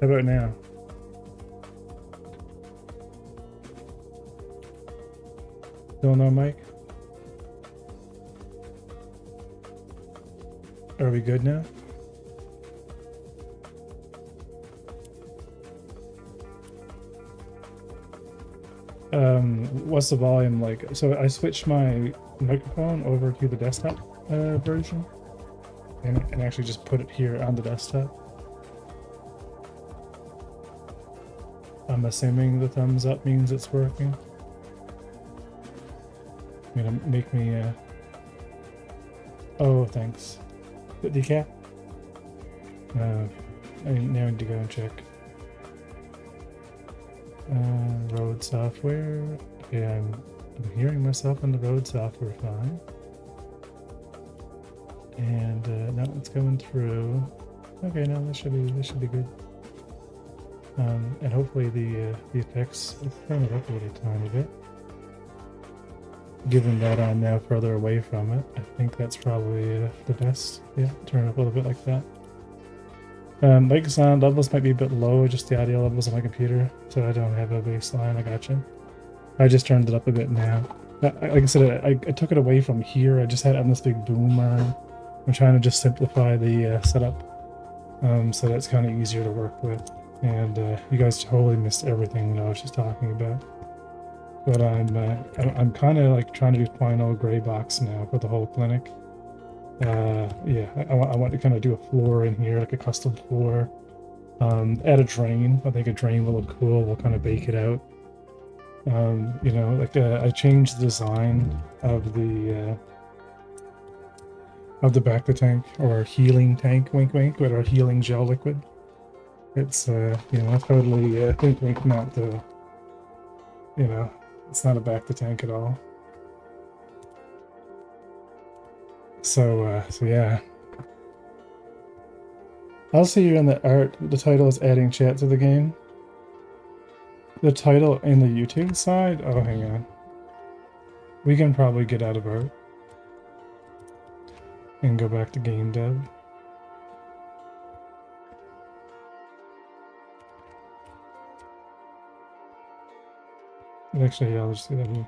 How about now? Still no mic? Are we good now? What's the volume like? So I switched my microphone over to the desktop version and actually just put it here on the desktop. I'm assuming the thumbs up means it's working. You're gonna make me oh, thanks. Put decaf? I now need to go and check. Road software. Yeah, I'm hearing myself in the road software fine. And now it's going through. Okay, now this should be good. And hopefully the effects, let's turn it up a little tiny bit. Given that I'm now further away from it, I think that's probably the best. Yeah, turn it up a little bit like that. Mic sound levels might be a bit low, just the audio levels on my computer, so I don't have a baseline. I got you. I just turned it up a bit now. Like I said, I took it away from here. I just had it on this big boom arm. I'm trying to just simplify the setup, so that's kind of easier to work with. And you guys totally missed everything that I was just talking about. But I'm kind of like trying to do final gray box now for the whole clinic. Yeah, I want to kind of do a floor in here, like a custom floor. Add a drain. I think a drain will look cool. We'll kind of bake it out. You know, like I changed the design of the bacta tank, or healing tank, wink wink, with our healing gel liquid. It's you know, totally wink wink, not the, you know, it's not a bacta tank at all. So yeah. I'll see you in the art. The title is adding chat to the game. The title in the YouTube side? Oh, hang on. We can probably get out of art and go back to game dev. Actually, yeah, I'll just do that here.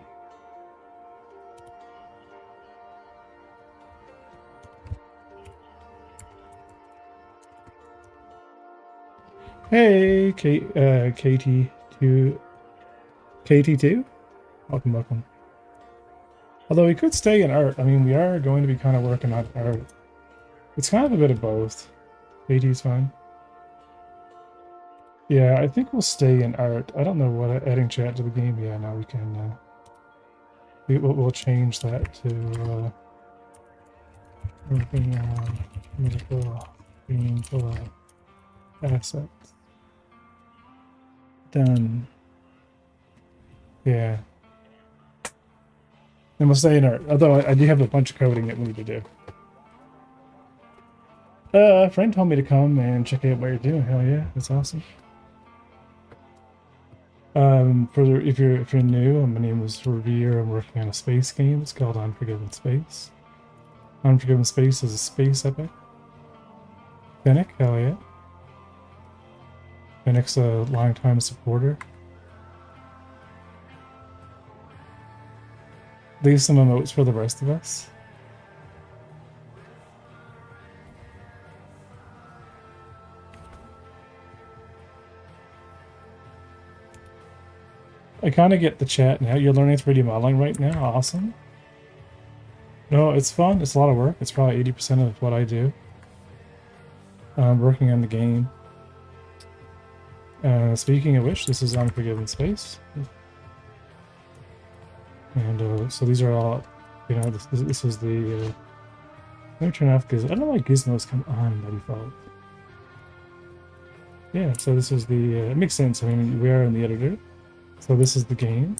Hey, KT2. KT2? Welcome, welcome. Although we could stay in art. I mean, we are going to be kind of working on art. It's kind of a bit of both. KT's fine. Yeah, I think we'll stay in art. I don't know what adding chat to the game. Yeah, now we can. We'll change that to working on medical gameplay assets. Done. Yeah. And we'll stay in art. Although I do have a bunch of coding that we need to do. A friend told me to come and check out what you're doing. Hell yeah, that's awesome. If you're new, my name is Revere. I'm working on a space game. It's called Unforgiven Space. Unforgiven Space is a space epic. Fennec, hell yeah. Fennec's a long-time supporter. Leave some emotes for the rest of us. I kind of get the chat now. You're learning 3D modeling right now. Awesome. No, it's fun. It's a lot of work. It's probably 80% of what I do. Working on the game. Speaking of which, this is Unforgiven Space. And so these are all, you know, this is the, let me turn off because I don't know why gizmos come on by default. Yeah, so this is the, it makes sense. I mean, we are in the editor. So this is the game,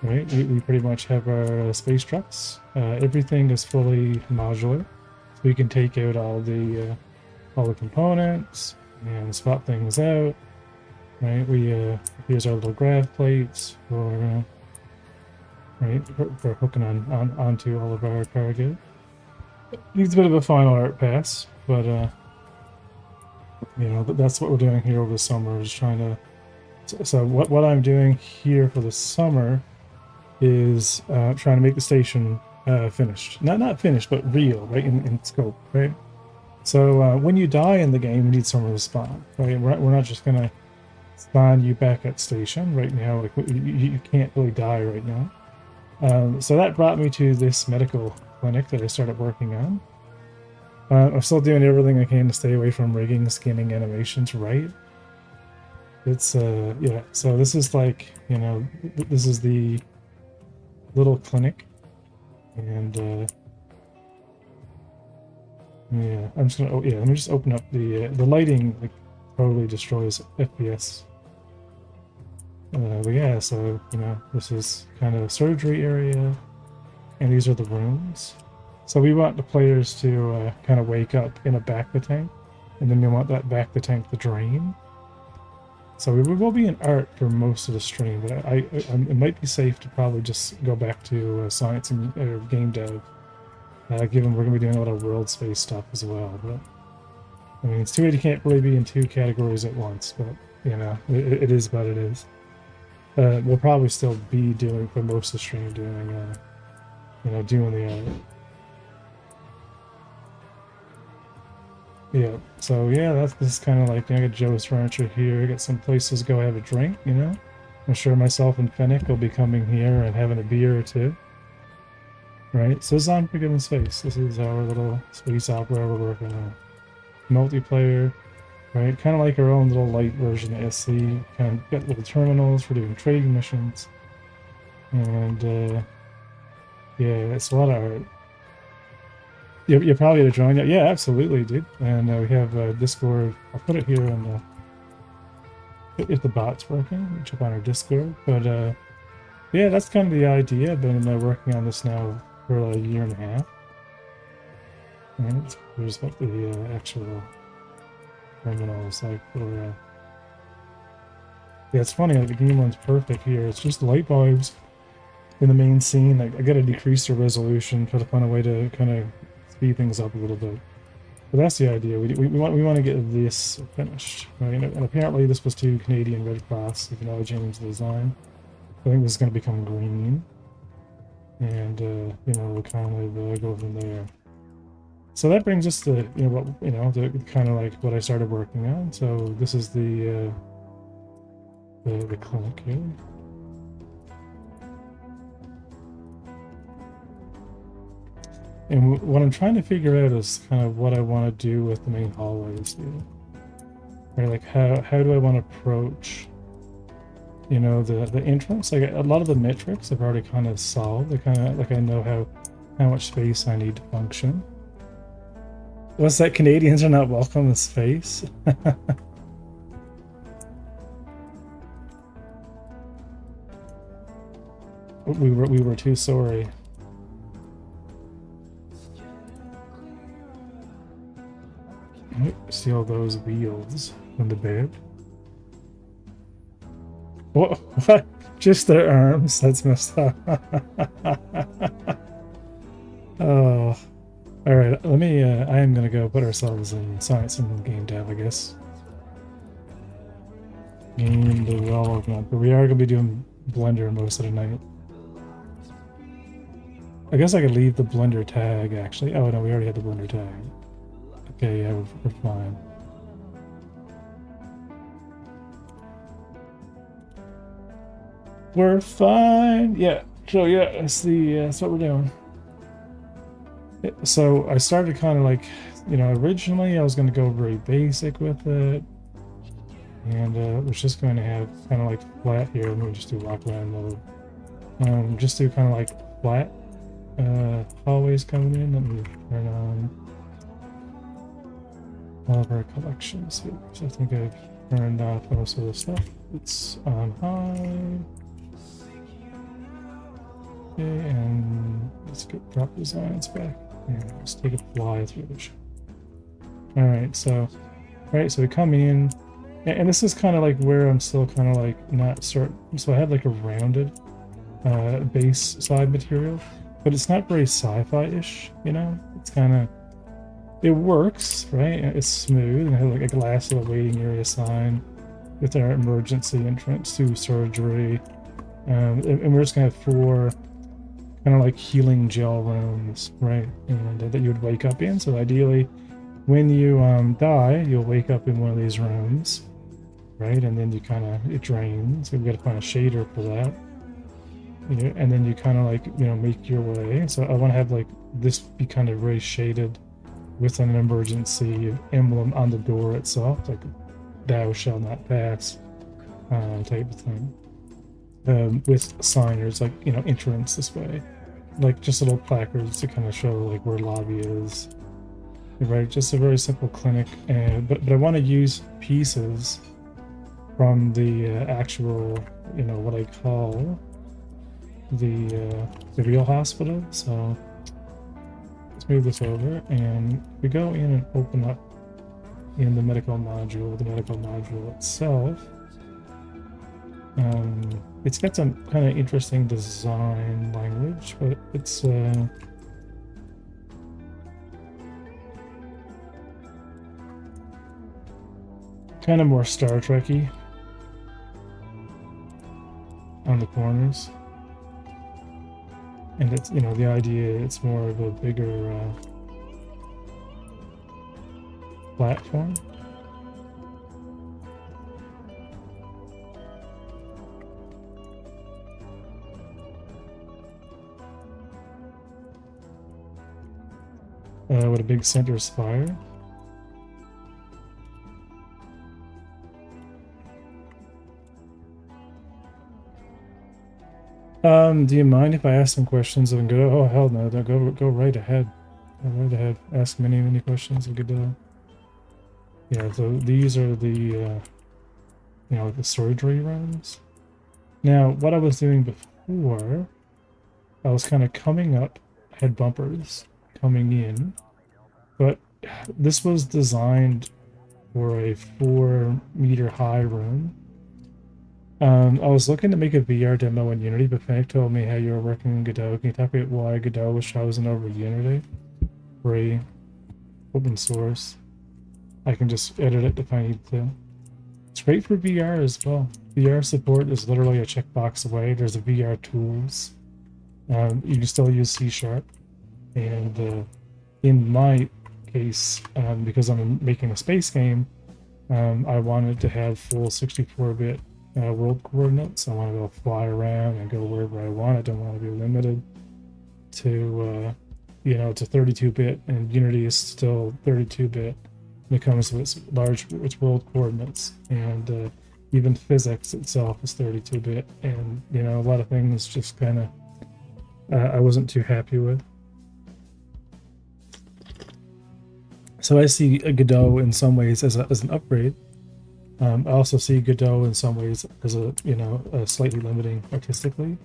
right? We pretty much have our space trucks. Everything is fully modular. So we can take out all the components and swap things out. Right, here's our little grav plates for for hooking onto all of our cargo. Needs a bit of a final art pass, but You know, that's what we're doing here over the summer, is trying to. So what I'm doing here for the summer is trying to make the station finished. Not finished, but real, right, in scope, right? So when you die in the game, you need somewhere to spawn, right? We're not just gonna spawn you back at station right now. Like you can't really die right now. So that brought me to this medical clinic that I started working on. I'm still doing everything I can to stay away from rigging, skinning, animations, right? It's yeah. So this is like, you know, this is the little clinic, and yeah, I'm just gonna. Oh yeah, let me just open up the lighting. Like totally destroys FPS. But yeah, so you know, this is kind of surgery area, and these are the rooms. So we want the players to kind of wake up in a back of tank, and then we want that back of tank to drain. So we will be in art for most of the stream, but it might be safe to probably just go back to science and game dev, given we're going to be doing a lot of world space stuff as well. But I mean, it's too bad you can't really be in two categories at once, but you know, it is what it is. We'll probably still be doing for most of the stream doing, you know, doing the art. Yeah, so yeah, this is kind of like, you know, I got Joe's furniture here. I got some places to go have a drink, you know. I'm sure myself and Fennec will be coming here and having a beer or two. Right, so this is Unforgiven Space. This is our little space opera we're working on. Multiplayer, right? Kind of like our own little light version of SC. Kind of got little terminals for doing trading missions. And yeah, it's a lot of art. You're probably to join. Yeah, absolutely, dude. And we have Discord. I'll put it here on the, if the bot's working. Jump on our Discord. But yeah, that's kind of the idea. I've been working on this now for a year and a half. And here's what the actual terminal is like for. Yeah, it's funny. Like, the game runs perfect here. It's just light bulbs in the main scene. Like, I got to decrease the resolution, try to find a way to kind of speed things up a little bit. But that's the idea. We want to get this finished, right? And apparently this was to Canadian Red Cross, acknowledging the design. I think this is going to become green, and you know, we'll kind of go from there. So that brings us to, you know, what, you know, the kind of like what I started working on. So this is the clinic here. And what I'm trying to figure out is kind of what I want to do with the main hallways here. Right, like how do I want to approach, you know, the entrance? Like a lot of the metrics I've already kind of solved. I kind of like, I know how much space I need to function. What's that? Canadians are not welcome in space. we were too sorry. Steal those wheels from the bed. What? Just their arms? That's messed up. Oh. Alright, let me, I am gonna go put ourselves in science and game dev, I guess. Game development. But we are gonna be doing Blender most of the night. I guess I could leave the Blender tag, actually. Oh no, we already had the Blender tag. Okay, yeah, we're fine. We're fine. Yeah. So yeah, that's what we're doing. So I started kind of like, you know, originally I was going to go very basic with it, and was just going to have kind of like flat here. Let me just do walk around mode. Just do kind of like flat hallways coming in. Let me turn on all of our collections here. So I think I've turned off most of the stuff. It's on high. Okay, and let's get drop designs back. Yeah, let's take a fly through the show. Alright, so we come in, and this is kind of like where I'm still kind of like not certain. So I have like a rounded base side material, but it's not very sci-fi-ish, you know? It's kind of, it works, right? It's smooth and has like a glass little waiting area sign with our emergency entrance to surgery. And we're just gonna have 4 kind of like healing gel rooms, right? And that you would wake up in. So ideally, when you die, you'll wake up in one of these rooms, right? And then you kind of it drains. So we got to find a shader for that. And then you kind of like make your way. So I want to have like this be kind of very shaded with an emergency emblem on the door itself, like "Thou shall not pass" type of thing. With signers like entrance this way, like just little placards to kind of show like where lobby is, right? Just a very simple clinic. And but I want to use pieces from the actual what I call the real hospital. So let's move this over, and we go in and open up in the medical module. The medical module itself, it's got some kind of interesting design language, but it's kind of more Star Trek-y on the corners. And it's, the idea, it's more of a bigger platform. With a big center spire. Do you mind if I ask some questions of Godot? Oh hell no! Go right ahead. Go right ahead. Ask many questions of Godot. Yeah. So these are the the surgery rooms. Now, what I was doing before, I was kind of coming up, had bumpers coming in, but this was designed for a 4-meter high room. I was looking to make a VR demo in Unity, but Fennec told me how you were working in Godot. Can you talk about why Godot was chosen over Unity? Free, open source. I can just edit it if I need to. It's great for VR as well. VR support is literally a checkbox away. There's a VR tools. You can still use C#. And in my case, because I'm making a space game, I wanted to have full 64-bit world coordinates. I want to be able to fly around and go wherever I want. I don't want to be limited to to 32-bit, and Unity is still 32-bit when it comes to its world coordinates, and even physics itself is 32-bit, and a lot of things just kind of I wasn't too happy with. So I see Godot in some ways as an upgrade. I also see Godot in some ways as a slightly limiting artistically,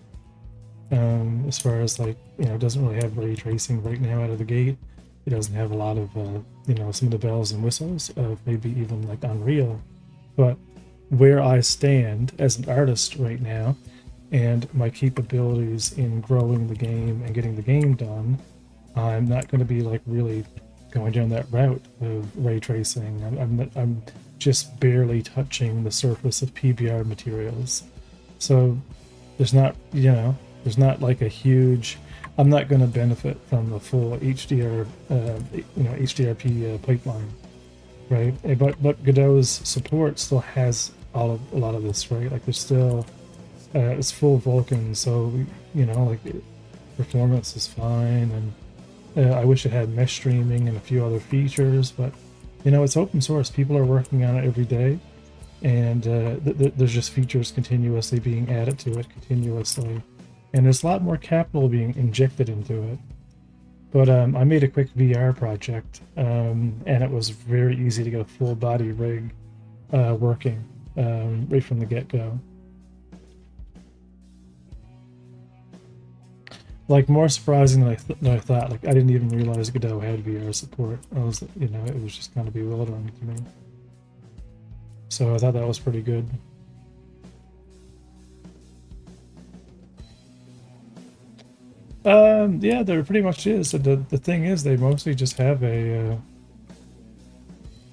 as far as like it doesn't really have ray tracing right now out of the gate. It doesn't have a lot of some of the bells and whistles of maybe even like Unreal. But where I stand as an artist right now, and my capabilities in growing the game and getting the game done, I'm not going to be like really going down that route of ray tracing. I'm just barely touching the surface of PBR materials, so there's not like a huge. I'm not going to benefit from the full HDR HDRP pipeline, right? But Godot's support still has a lot of this, right? Like there's still it's full Vulkan, so like performance is fine, and I wish it had mesh streaming and a few other features, but it's open source. People are working on it every day, and there's just features continuously being added to it continuously, and there's a lot more capital being injected into it. But I made a quick VR project, and it was very easy to get a full body rig working right from the get-go. Like more surprising than I thought. Like I didn't even realize Godot had VR support. I was, it was just kind of bewildering to me. So I thought that was pretty good. Yeah, there pretty much is. The thing is, they mostly just have a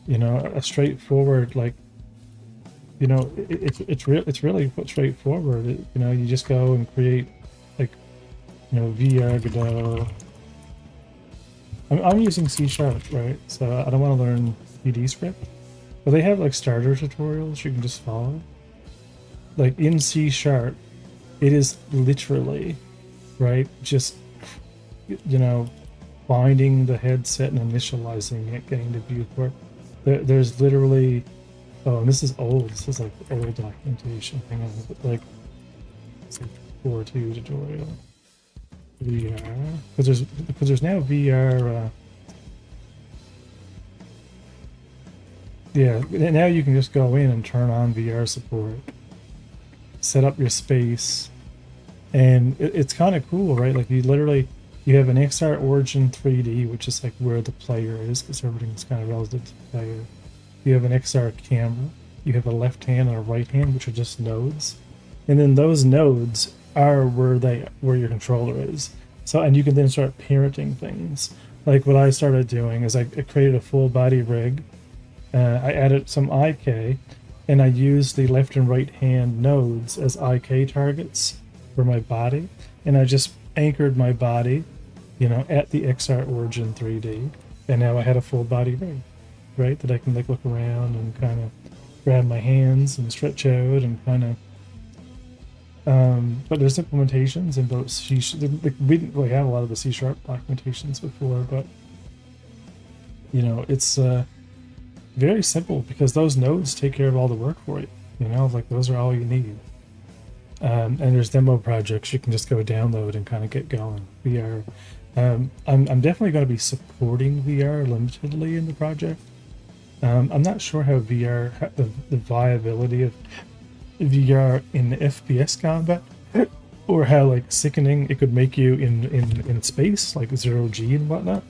you know, a straightforward, like, you know, it's really straightforward. You know, you just go and create, like, you know, VR Godot. I'm using C Sharp, right? So I don't want to learn PD script. But they have like starter tutorials you can just follow. Like in C Sharp, it is literally, right, just, you know, binding the headset and initializing it, getting the viewport. There's literally, oh, and this is old. This is like old documentation. Hang on, like, it's like 4.2 tutorial. VR, because there's now VR. Yeah, now you can just go in and turn on VR support, set up your space, and it's kind of cool, right? Like you have an XR Origin 3D, which is like where the player is, because everything's kind of relative to the player. You have an XR camera. You have a left hand and a right hand, which are just nodes, and then those nodes are where your controller is. So, and you can then start parenting things. Like what I started doing is I created a full body rig. I added some IK, and I used the left and right hand nodes as IK targets for my body, and I just anchored my body, you know, at the XR Origin 3D, and now I had a full body rig, right? That I can like look around and kind of grab my hands and stretch out and kind of. But there's implementations in both C. We didn't really have a lot of the C# documentations before, but you know, it's very simple because those nodes take care of all the work for you. You know, like those are all you need. And there's demo projects you can just go download and kind of get going. VR. I'm definitely going to be supporting VR limitedly in the project. I'm not sure how VR, the viability of VR in FPS combat, or how like sickening it could make you in space, like 0G and whatnot.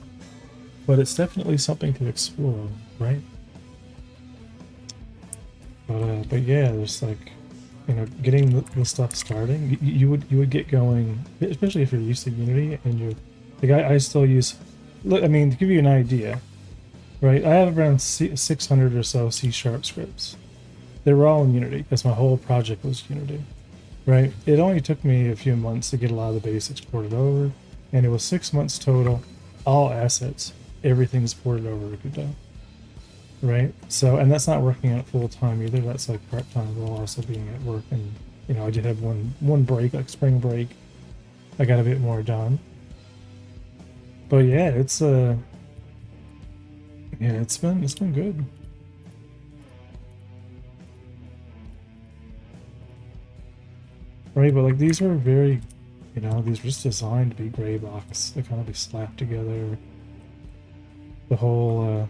But it's definitely something to explore, right? But yeah, there's like, you know, getting the stuff starting. You would get going, especially if you're used to Unity and you're like I still use. I mean, to give you an idea, right? I have around 600 or so C# scripts. They were all in Unity because my whole project was Unity, right? It only took me a few months to get a lot of the basics ported over, and it was 6 months total, all assets, everything's ported over to Godot. Right. So, and that's not working out full time either. That's like part time while also being at work. And you know, I did have one break, like spring break. I got a bit more done. But yeah, it's yeah, it's been good. Right, but like these are very, you know, these were just designed to be gray box. They kind of be slapped together. The whole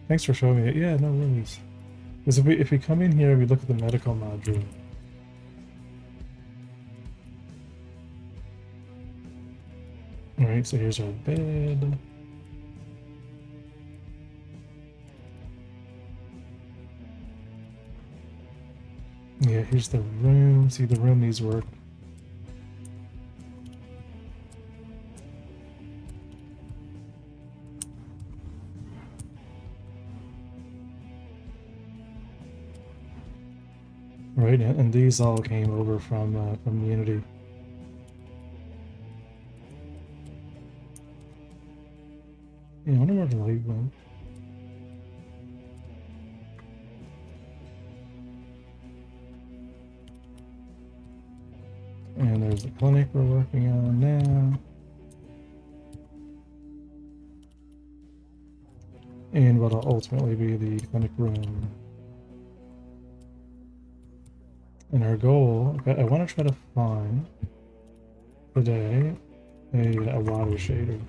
thanks for showing me it. Yeah, no worries. Because if we come in here, we look at the medical module. Alright, so here's our bed. Yeah, here's the room. See, the room needs work. Right, and these all came over from Unity. Yeah, I wonder where the light went. And there's the clinic we're working on now. And what'll ultimately be the clinic room. And our goal, I want to try to find today a water shader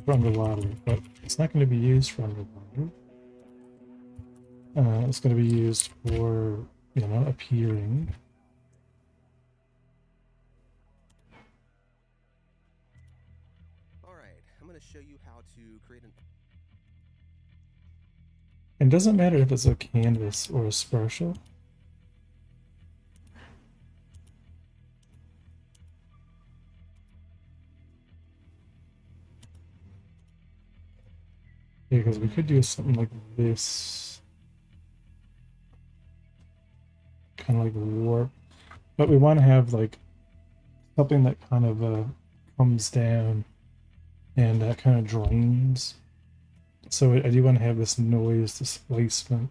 for underwater, but it's not going to be used for underwater. It's going to be used for, you know, appearing. All right, I'm going to show you how to create an. And it doesn't matter if it's a canvas or a spatial. Yeah, because we could do something like this, kind of like warp, but we want to have like something that kind of comes down and kind of drains. So I do want to have this noise displacement,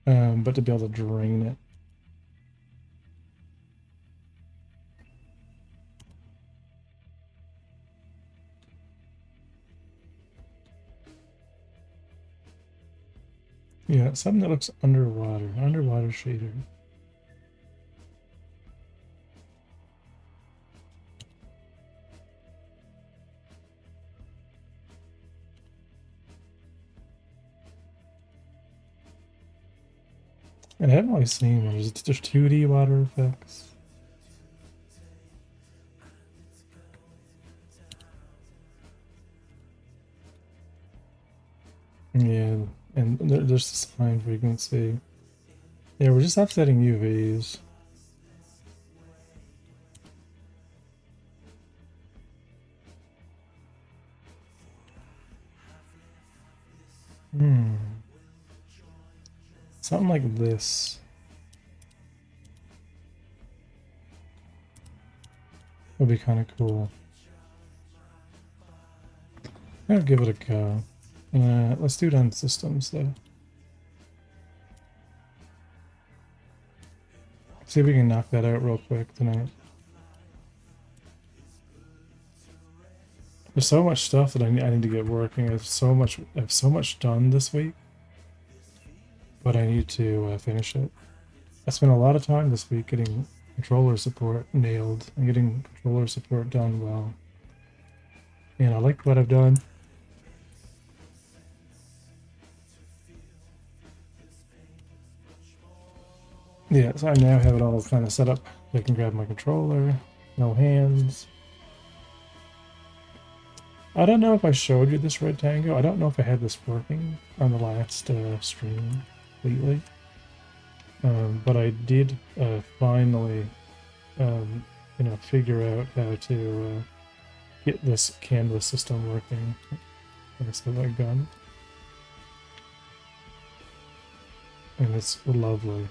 but to be able to drain it. Yeah, something that looks underwater shader. And I haven't really seen one. There's 2D water effects. Yeah, and there's the sign frequency. Yeah, we're just offsetting UVs. Hmm. Something like this would be kind of cool. I'll give it a go. Let's do it on systems though. See if we can knock that out real quick tonight. There's so much stuff that I need to get working. I have so much done this week, but I need to finish it. I spent a lot of time this week getting controller support nailed and getting controller support done well. And I like what I've done. Yeah, so I now have it all kind of set up. I can grab my controller, no hands. I don't know if I showed you this red tango. I don't know if I had this working on the last stream completely. But I did finally, figure out how to get this canvas system working. Like I said, my gun. And it's lovely.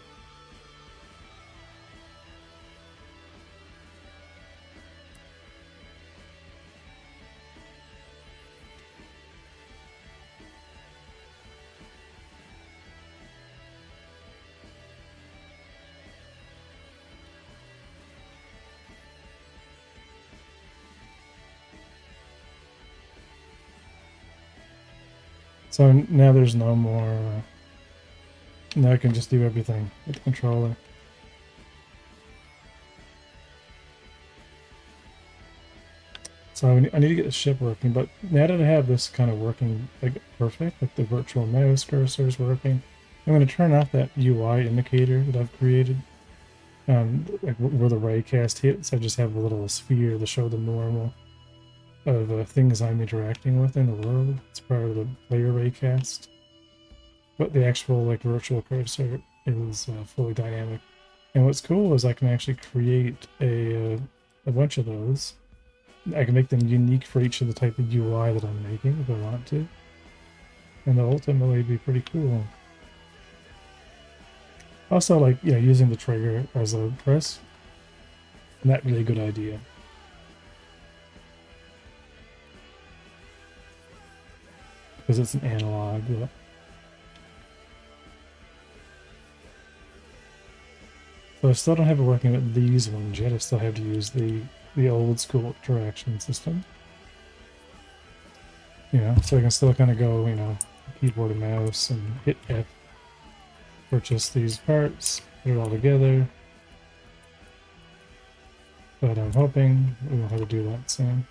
So now there's no more. Now I can just do everything with the controller. So I need to get the ship working, but now that I have this kind of working like perfect, like the virtual mouse cursor is working, I'm going to turn off that UI indicator that I've created. Like where the raycast hits, I just have a little sphere to show the normal of things I'm interacting with in the world. It's part of the player raycast. But the actual like virtual cursor is fully dynamic. And what's cool is I can actually create a bunch of those. I can make them unique for each of the type of UI that I'm making if I want to. And they'll ultimately be pretty cool. Also, like, using the trigger as a press, not really a good idea. Because it's an analog. But... So I still don't have it working with these ones yet. I still have to use the old school interaction system. So I can still kind of go, keyboard and mouse and hit F. Purchase these parts, put it all together. But I'm hoping we will have to do that soon.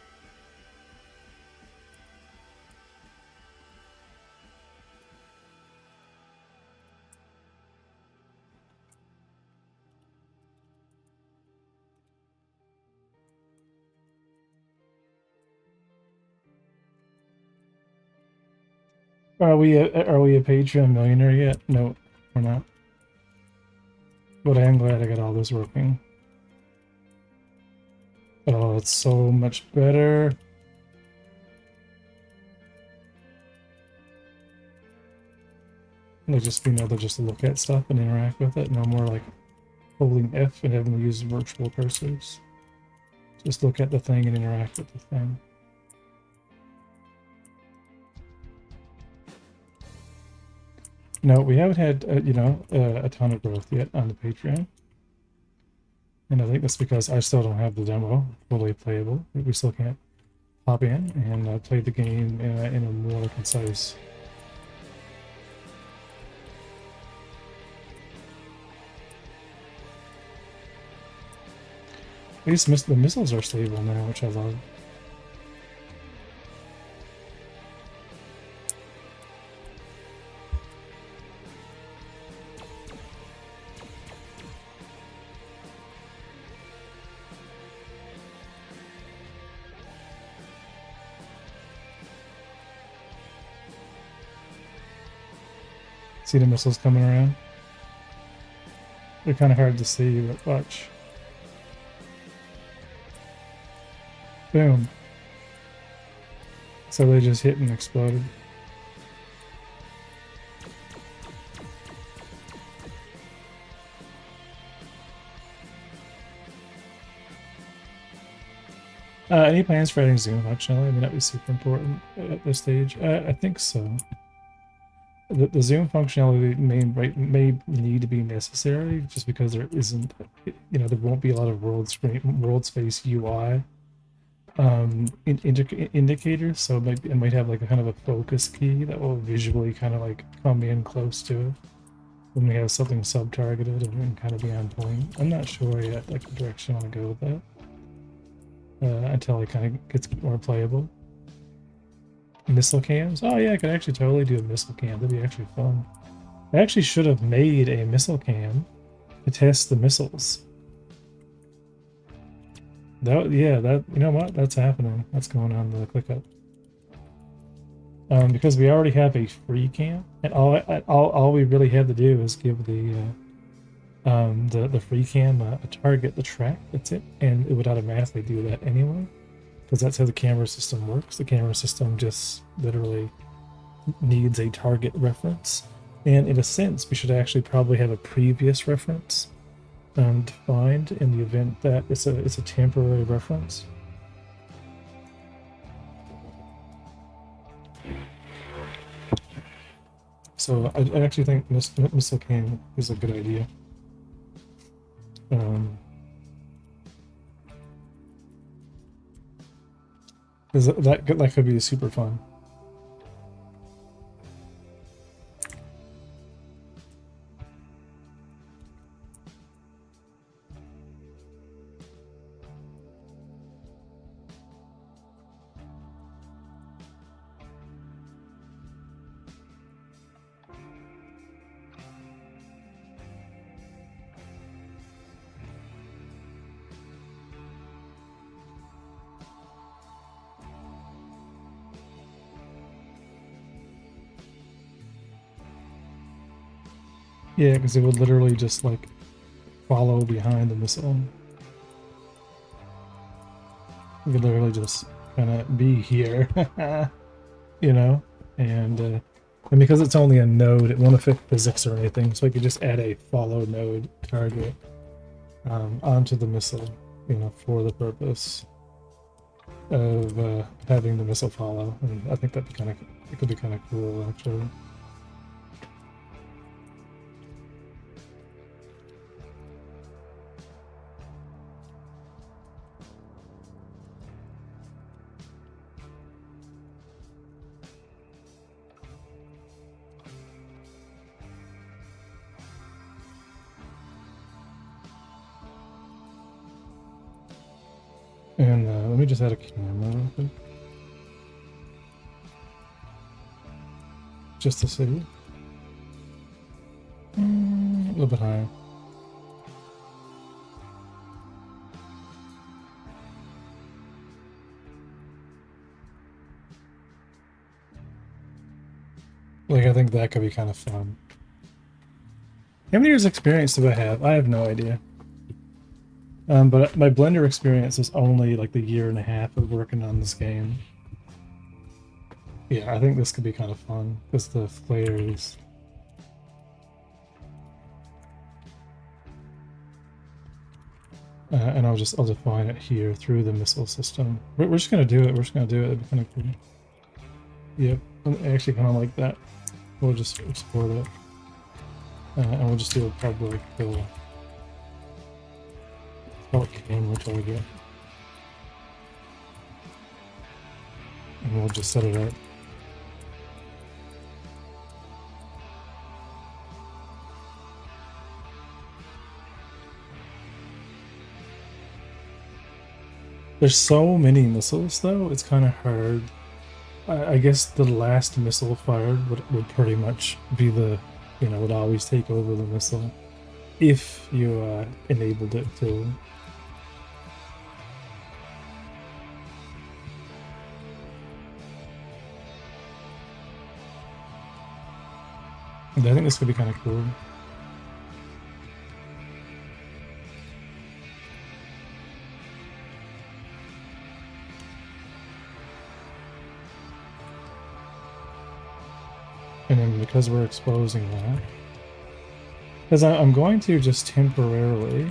Are we a Patreon millionaire yet? No, we're not. But I am glad I got all this working. Oh, it's so much better. Like just being able to just look at stuff and interact with it. No more like holding F and having to use virtual cursors. Just look at the thing and interact with the thing. No, we haven't had, a ton of growth yet on the Patreon. And I think that's because I still don't have the demo fully playable. We still can't hop in and play the game in a more concise. At least the missiles are stable now, which I love. See the missiles coming around? They're kind of hard to see, but watch. Boom. So they just hit and exploded. Any plans for adding zoom functionality? I mean, that'd be super important at this stage. I think so. The zoom functionality may need to be necessary just because there isn't, there won't be a lot of world space UI indicators, so it might have like a kind of a focus key that will visually kind of like come in close to it when we have something sub-targeted and kind of be on point. I'm not sure yet like the direction I want to go with that until it kind of gets more playable. Missile cams? Oh yeah, I could actually totally do a missile cam. That'd be actually fun. I actually should have made a missile cam to test the missiles. You know what? That's happening. That's going on the ClickUp. Because we already have a free cam, and all we really have to do is give the free cam a target, the track. That's it, and it would automatically do that anyway. Because that's how the camera system works. The camera system just literally needs a target reference. And in a sense, we should actually probably have a previous reference defined in the event that it's a temporary reference. So I actually think missile cam is a good idea. Because that could be super fun. Yeah, because it would literally just like follow behind the missile. You could literally just kind of be here, and because it's only a node, it won't affect physics or anything. So I could just add a follow node target onto the missile, for the purpose of having the missile follow. And I think it could be kind of cool actually. And let me just add a camera real quick. Just to see. A little bit higher. Like, I think that could be kind of fun. How many years experience do I have? I have no idea. But my Blender experience is only like the year and a half of working on this game. Yeah, I think this could be kind of fun because the flares and I'll define it here through the missile system. We're just gonna do it. We're just gonna do it. It'd be kind of cool. Yep, I actually kind of like that. We'll just explore that, and we'll just do a public camera target, and we'll just set it up. There's so many missiles though, it's kind of hard. I guess the last missile fired would pretty much be the, would always take over the missile if you enabled it to. And I think this could be kind of cool. And then because we're exposing that, because I'm going to just temporarily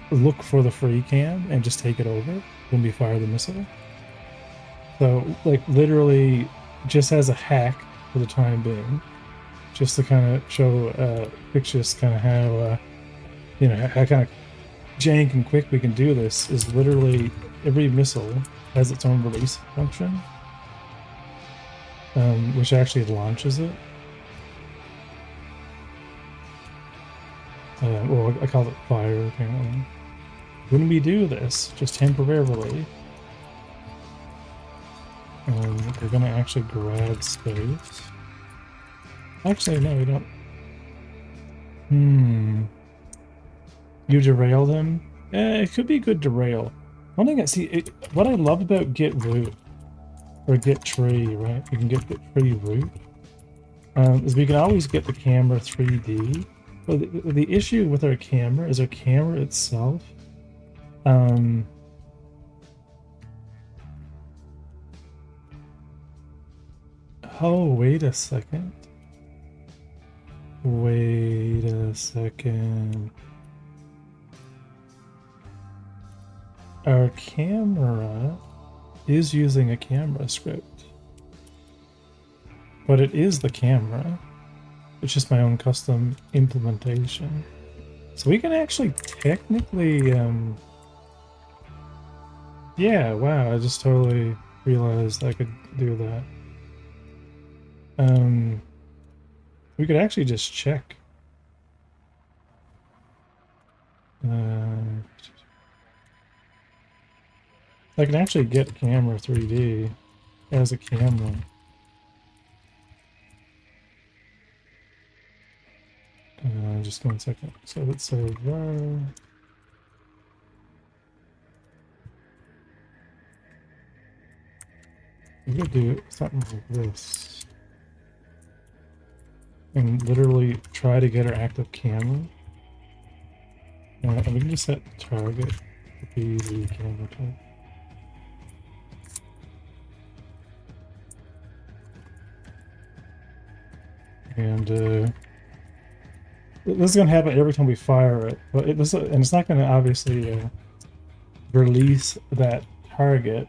look for the free cam and just take it over when we fire the missile. So like literally just as a hack for the time being, just to kind of show pictures kind of how, how kind of jank and quick we can do this is literally every missile has its own release function. Which actually launches it. Well, I call it fire apparently. When we do this, just temporarily, we're gonna actually grab space. Actually, no, we don't. You derail them? It could be good derail. One thing what I love about get root, or get tree, right? We can get tree root. Is we can always get the camera 3D. But the issue with our camera is our camera itself. Oh, wait a second. Wait a second. Our camera is using a camera script, but it is the camera. It's just my own custom implementation. So we can actually technically, yeah, wow, I just totally realized I could do that. We could actually just check. I can actually get camera 3D as a camera. Just 1 second. So let's say we could do something like this. And literally try to get our active camera. And we can just set the target to be the camera type. And this is going to happen every time we fire it, but and it's not going to obviously release that target,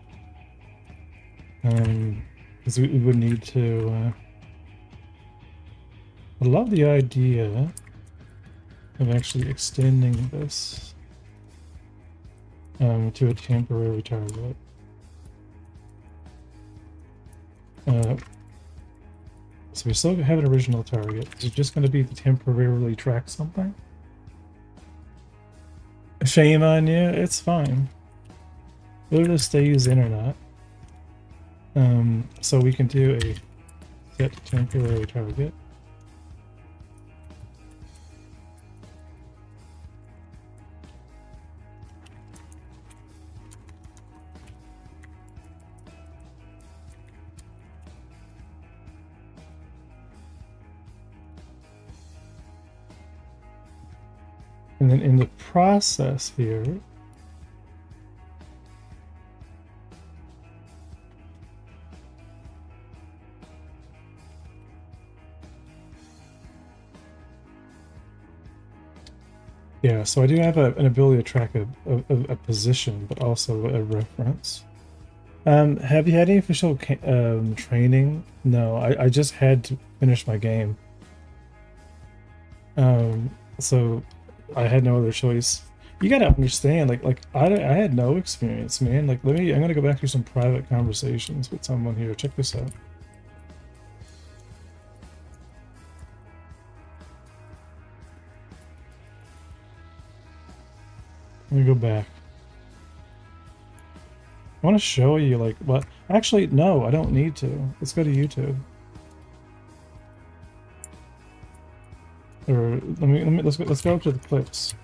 because we would need to. I love the idea of actually extending this to a temporary target. So we still have an original target. Is it just going to be to temporarily track something? Shame on you. It's fine. Whether this stays in or not. So we can do a set temporary target. And then in the process here, Yeah, so I do have an ability to track a position, but also a reference. Have you had any official training? No, I just had to finish my game. So I had no other choice. You gotta understand, like I had no experience, man. Like, I'm gonna go back through some private conversations with someone here. Check this out. Let me go back. I want to show you like what. Actually, no, I don't need to. Let's go to YouTube. Or let's go up to the clips.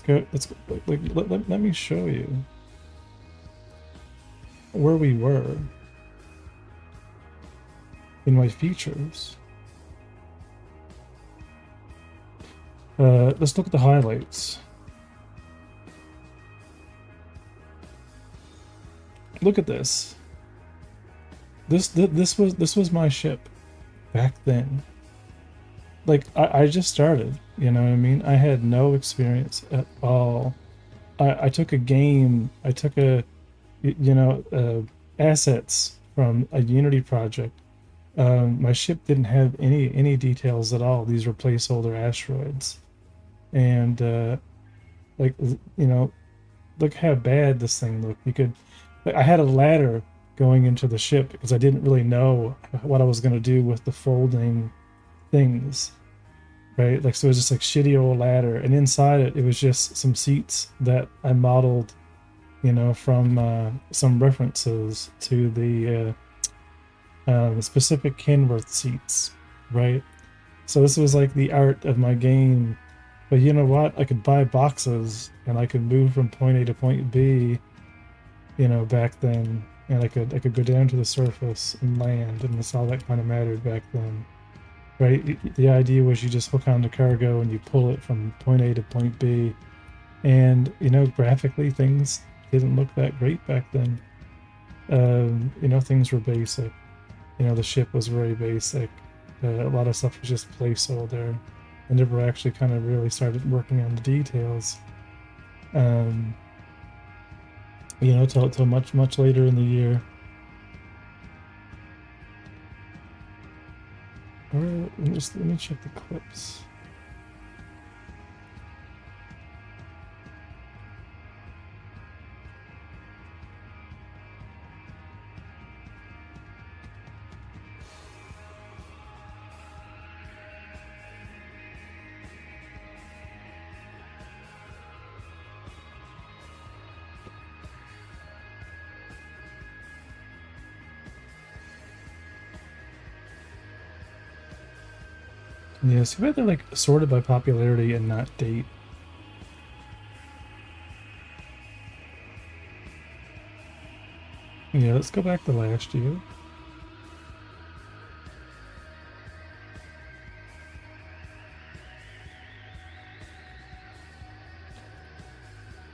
Let's go, like let me show you where we were in my features. Let's look at the highlights. Look at this. This was my ship back then. Like I just started, you know what I mean? I had no experience at all. I took a game, I took assets from a Unity project. My ship didn't have any details at all. These were placeholder asteroids, and like look how bad this thing looked. I had a ladder going into the ship because I didn't really know what I was going to do with the folding things, right? Like, so it was just like shitty old ladder, and inside it was just some seats that I modeled, from some references to the specific Kenworth seats, right? So this was like the art of my game. But you know what? I could buy boxes and I could move from point A to point B, back then, and I could go down to the surface and land, and that's all that kind of mattered back then, right? The idea was you just hook on the cargo and you pull it from point A to point B, and graphically things didn't look that great back then. Things were basic. The ship was very basic. A lot of stuff was just placeholder. I never actually kind of really started working on the details. Till much later in the year. Or let me check the clips. Yeah, see why they're like sorted by popularity and not date. Yeah, let's go back to last year.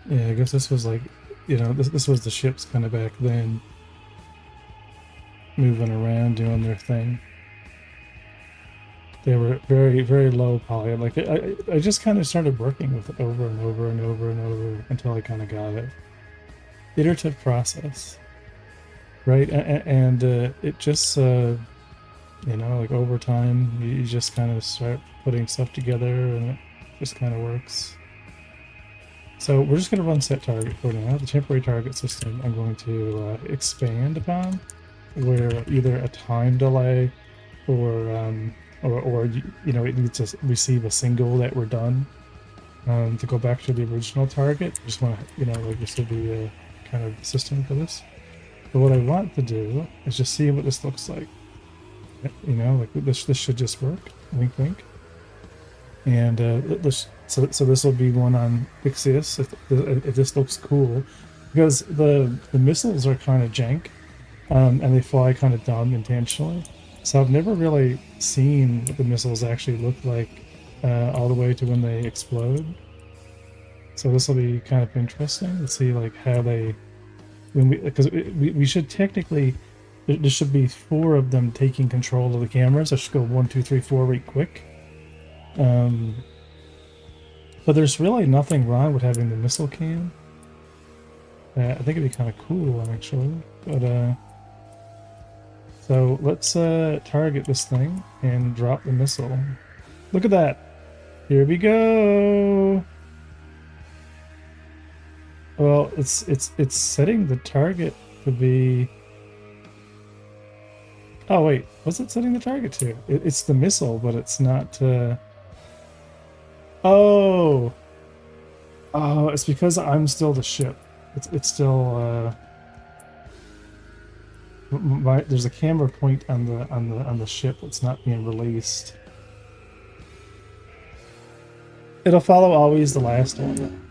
Yeah, I guess this was like, this was the ships kind of back then, moving around, doing their thing. They were very, very low poly. Like I just kind of started working with it over and over and over and over until I kind of got it. Iterative process, right? And it just, like over time, you just kind of start putting stuff together, and it just kind of works. So we're just going to run set target for now. The temporary target system I'm going to expand upon, where either a time delay or it needs to receive a single that we're done to go back to the original target. I just want to, like this will be a kind of system for this. But what I want to do is just see what this looks like. Like this should just work. Wink, wink. And so this will be one on Ixius if this looks cool, because the missiles are kind of jank, and they fly kind of dumb intentionally. So I've never really seen what the missiles actually look like all the way to when they explode. So this will be kind of interesting to see like how they, because we should technically, there should be 4 of them taking control of the cameras. I should go 1, 2, 3, 4 right quick. But there's really nothing wrong with having the missile cam. I think it'd be kind of cool, actually. But, so let's target this thing and drop the missile. Look at that. Here we go. Well, it's setting the target to be. Oh wait, what's it setting the target to? It's the missile, but it's not. Oh, oh, it's because I'm still the ship. It's still. There's a camera point on the ship that's not being released. It'll follow always the last one.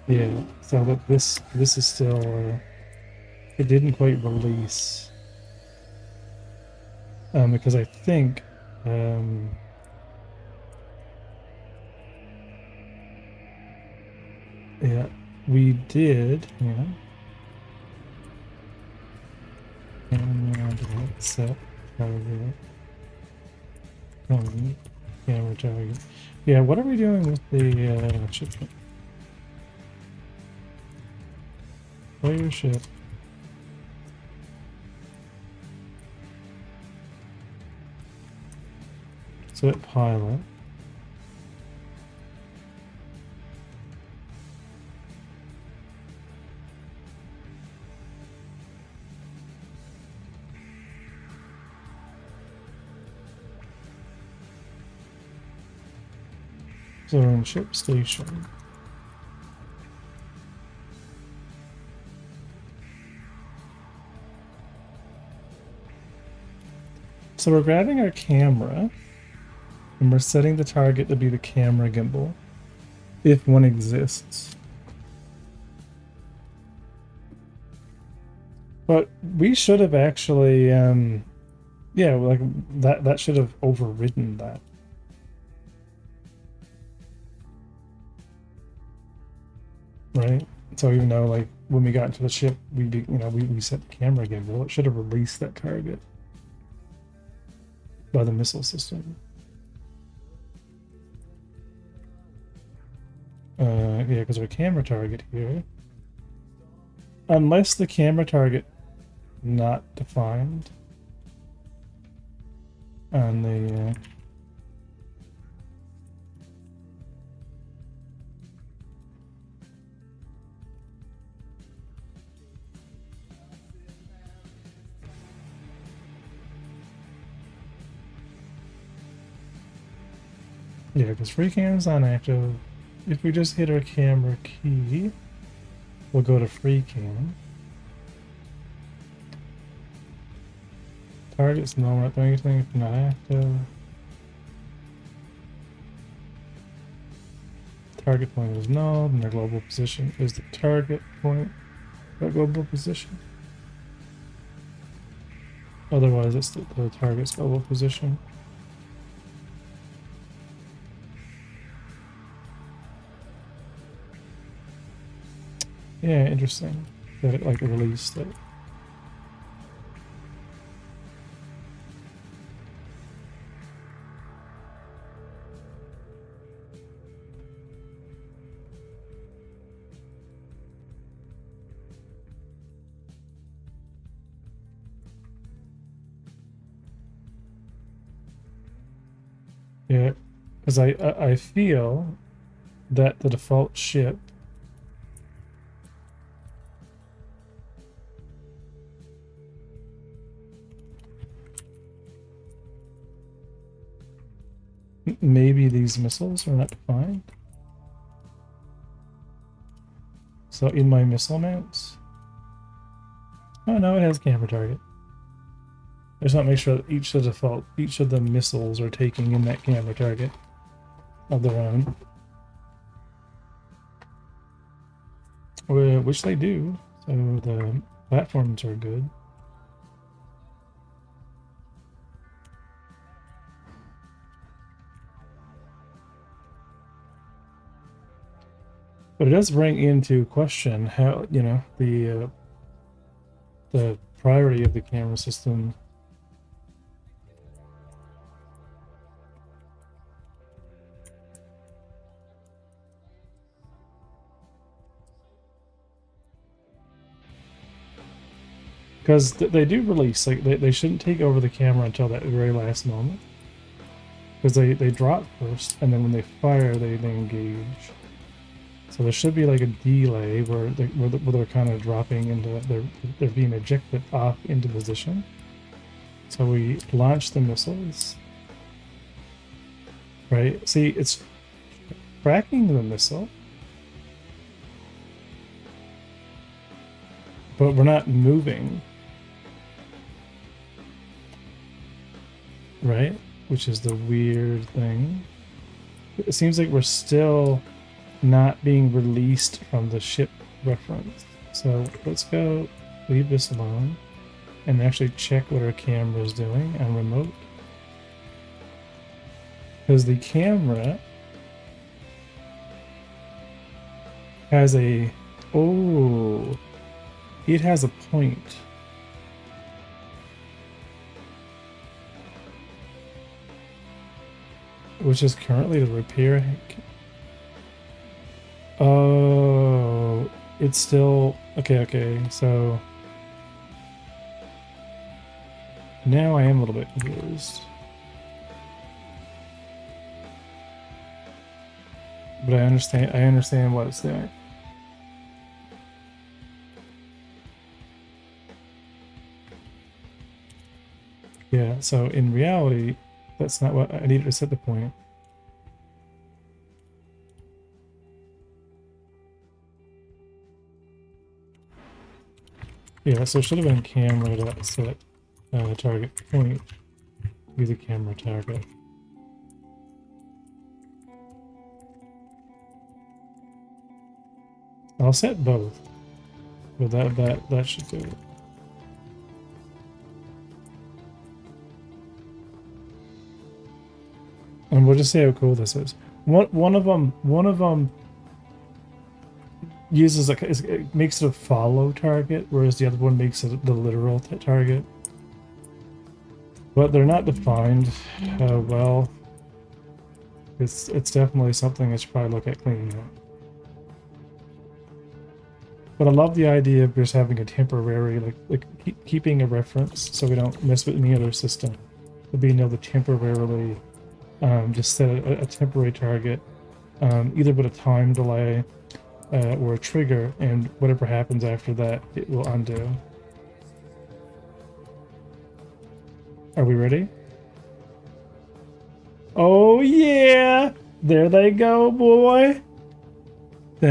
Yeah, so that this is still it didn't quite release because I think yeah, we did, yeah. And set target. Camera target. Yeah, what are we doing with the shipment? Player ship. Set pilot. So we're in ship station. So we're grabbing our camera and we're setting the target to be the camera gimbal, if one exists. But we should have actually, yeah, like that should have overridden that. Right? So even though like when we got into the ship, we set the camera gimbal, it should have released that target by the missile system. Yeah, because our camera target here, unless the camera target not defined on the yeah, because free cam is on active. If we just hit our camera key, we'll go to free cam. Targets, no, we're not doing anything if not active. Target point is null, and their global position is the target point, that global position. Otherwise, it's the target's global position. Yeah, interesting that it like released it. Yeah, because I feel that the default ship maybe these missiles are not defined. So in my missile mounts, oh no, it has camera target. I just want to make sure that each of the missiles are taking in that camera target of their own, which they do. So the platforms are good. But it does bring into question how, the priority of the camera system Because they do release, like they shouldn't take over the camera until that very last moment. Because they drop first, and then when they fire, they engage. So there should be like a delay where they're kind of dropping into, they're being ejected off into position. So we launch the missiles. Right? See, it's tracking the missile. But we're not moving. Right? Which is the weird thing. It seems like we're still not being released from the ship reference. So let's go leave this alone and actually check what our camera is doing on remote. Because the camera has a, oh, it has a point. Which is currently the repair. Oh, it's still, okay, so now I am a little bit confused. But I understand what it's doing. Yeah, so in reality, that's not what I needed to set the point. Yeah, so it should have been camera to set target point. Be the camera target. I'll set both, but that should do it. And we'll just see how cool this is. One of them uses it makes it a follow target, whereas the other one makes it the literal target. But they're not defined well. It's definitely something I should probably look at cleaning up. But I love the idea of just having a temporary, keeping a reference so we don't mess with any other system. But being able to temporarily just set a temporary target, either with a time delay or a trigger, and whatever happens after that, it will undo. Are we ready? Oh yeah! There they go, boy! Oh,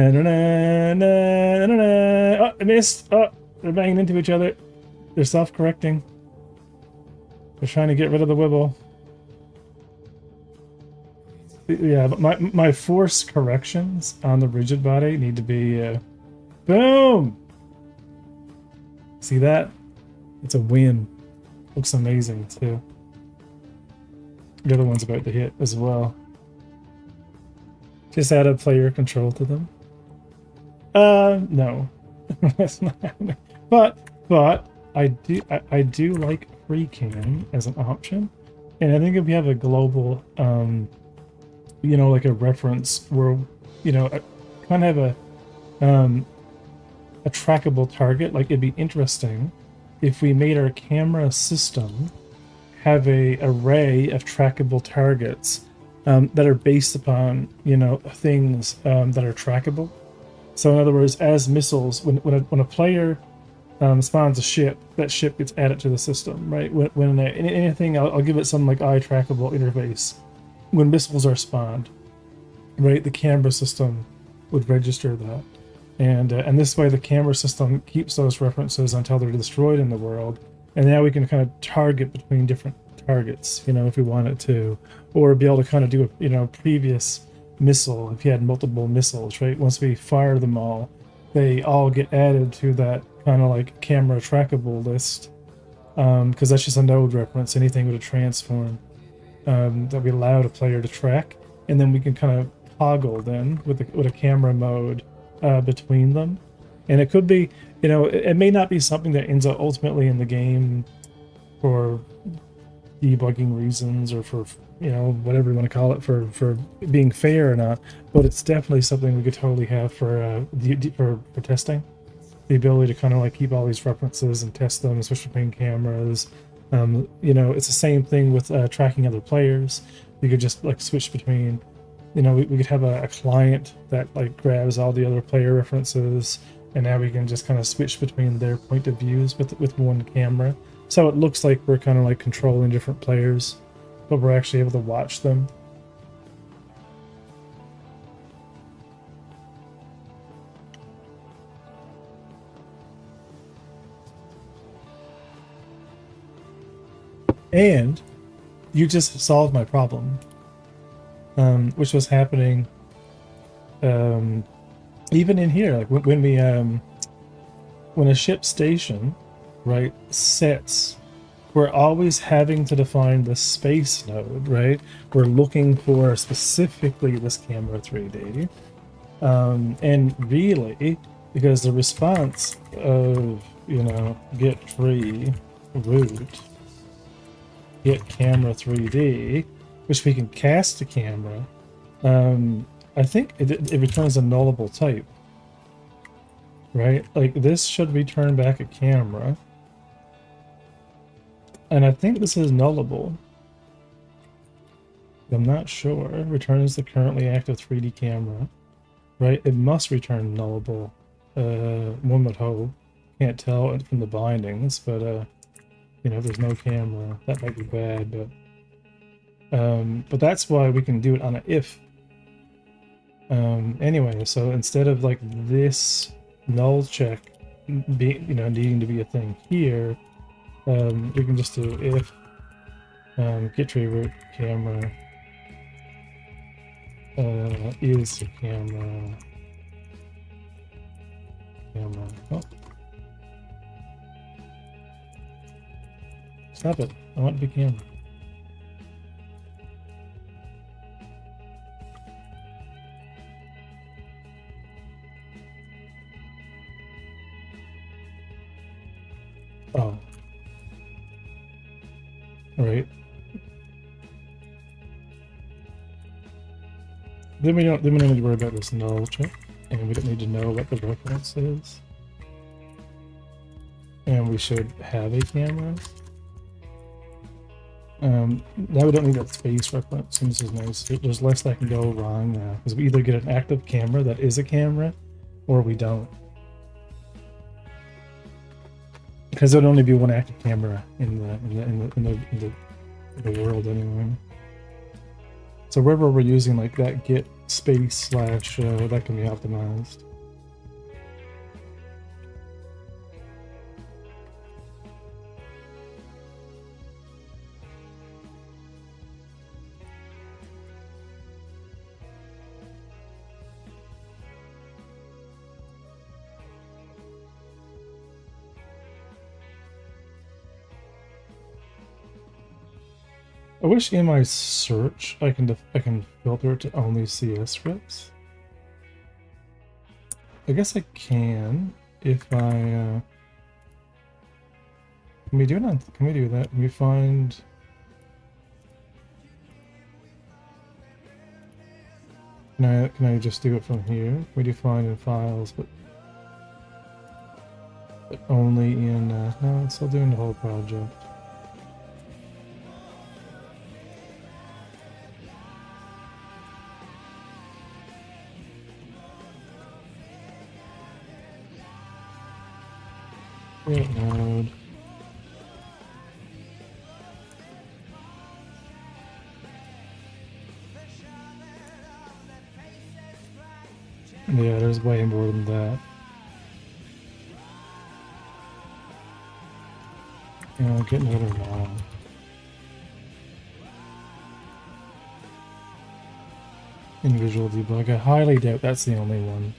I missed! Oh, they're banging into each other. They're self-correcting. They're trying to get rid of the wibble. Yeah, but my force corrections on the rigid body need to be boom. See that? It's a win. Looks amazing too. The other one's about to hit as well. Just added player control to them. No, that's not happening. But I do like free cam as an option, and I think if we have a global you know, like a reference where, you know, kind of have a trackable target. Like, it'd be interesting if we made our camera system have a array of trackable targets that are based upon, you know, things that are trackable. So in other words, as missiles, when a player spawns a ship, that ship gets added to the system, right? When anything, I'll give it some like eye trackable interface. When missiles are spawned, right, the camera system would register that, and this way the camera system keeps those references until they're destroyed in the world, and now we can kind of target between different targets, you know, if we wanted to, or be able to kind of do a, you know, previous missile if you had multiple missiles, right? Once we fire them all, they all get added to that kind of like camera trackable list, because that's just a node reference, anything with a transform. That we allow the player to track, and then we can kind of toggle then with a camera mode between them. And it could be, you know, it may not be something that ends up ultimately in the game for debugging reasons or for, you know, whatever you want to call it, for being fair or not, but it's definitely something we could totally have for testing. the ability to kind of like keep all these references and test them, switch between cameras. You know, it's the same thing with tracking other players. You could just like switch between, you know, we could have a client that like grabs all the other player references, and now we can just kind of switch between their point of views with one camera. So it looks like we're kind of like controlling different players, but we're actually able to watch them. And you just solved my problem, which was happening even in here. Like when we when a ship station, right, sets, we're always having to define the space node, right? We're looking for specifically this camera 3D, and really, because the response of, you know, get free root get camera 3D, which we can cast to camera, I think it returns a nullable type, right? Like this should return back a camera, and I think this is nullable. I'm not sure. Returns the currently active 3D camera, right? It must return nullable. One would hope. Can't tell it from the bindings, but you know, if there's no camera, that might be bad, but that's why we can do it on an if. Anyway, so instead of like this null check be, you know, needing to be a thing here, we can just do if get tree root camera is camera. Oh. Stop it. I want to be camera. Oh. Alright. Then we don't need to worry about this null check, and we don't need to know what the reference is. And we should have a camera. Now we don't need that space reference, and this is nice. There's less that can go wrong now, because we either get an active camera that is a camera, or we don't. Because there'd only be one active camera in the world anyway. So wherever we're using like that get space slash that can be optimized. I wish in my search I can filter it to only CS scripts. I guess I can if I can we do it on, can we do that? Can we find can I just do it from here? We do find in files, but only in no, it's still doing the whole project. Create node. Yeah, there's way more than that. Yeah, I'll get another now. In visual debug, I highly doubt that's the only one.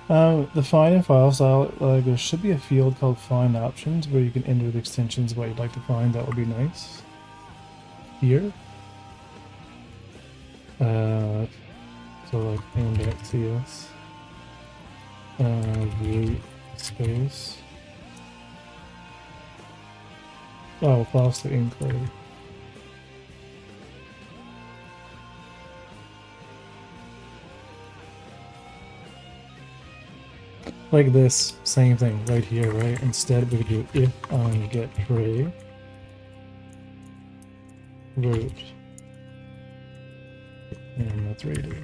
The find and file style, there should be a field called find options where you can enter the extensions what you'd like to find. That would be nice. Here. So like aim.cs. Root space. Oh, files to inquiry. Like this, same thing right here, right? Instead we could do if on get tray root and that's radio.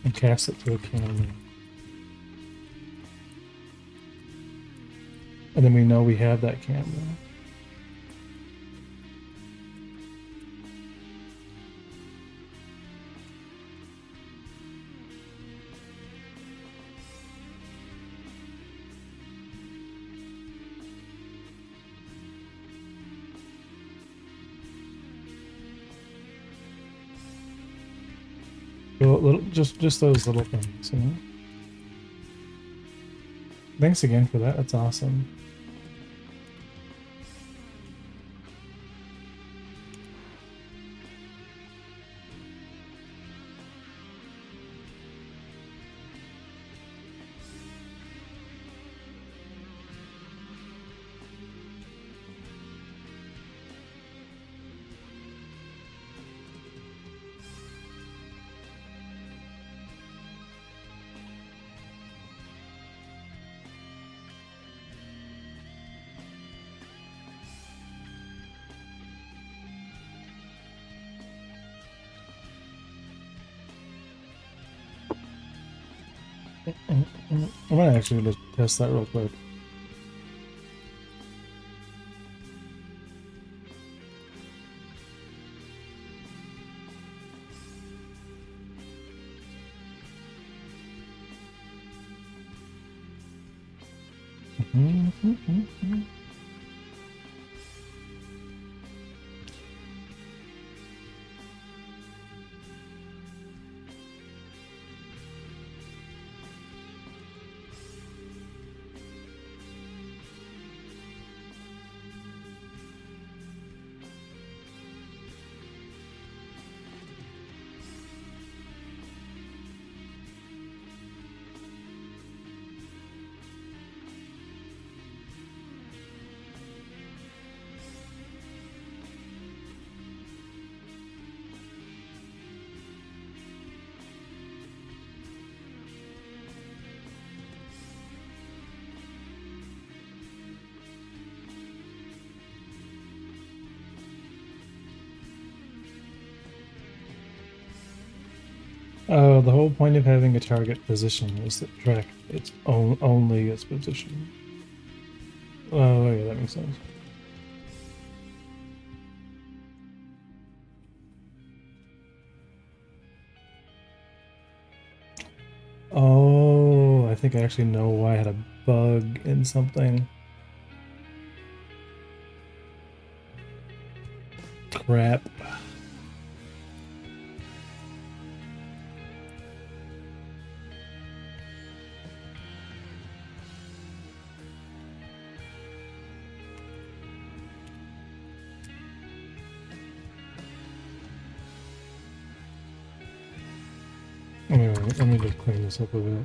And cast it to a camera. And then we know we have that camera. Little, just those little things, you know? Thanks again for that. That's awesome. I'm gonna actually just test that real quick. The whole point of having a target position is to track its only its position. Oh, yeah, that makes sense. Oh, I think I actually know why I had a bug in something. Crap. Anyway, let me just clean this up a bit.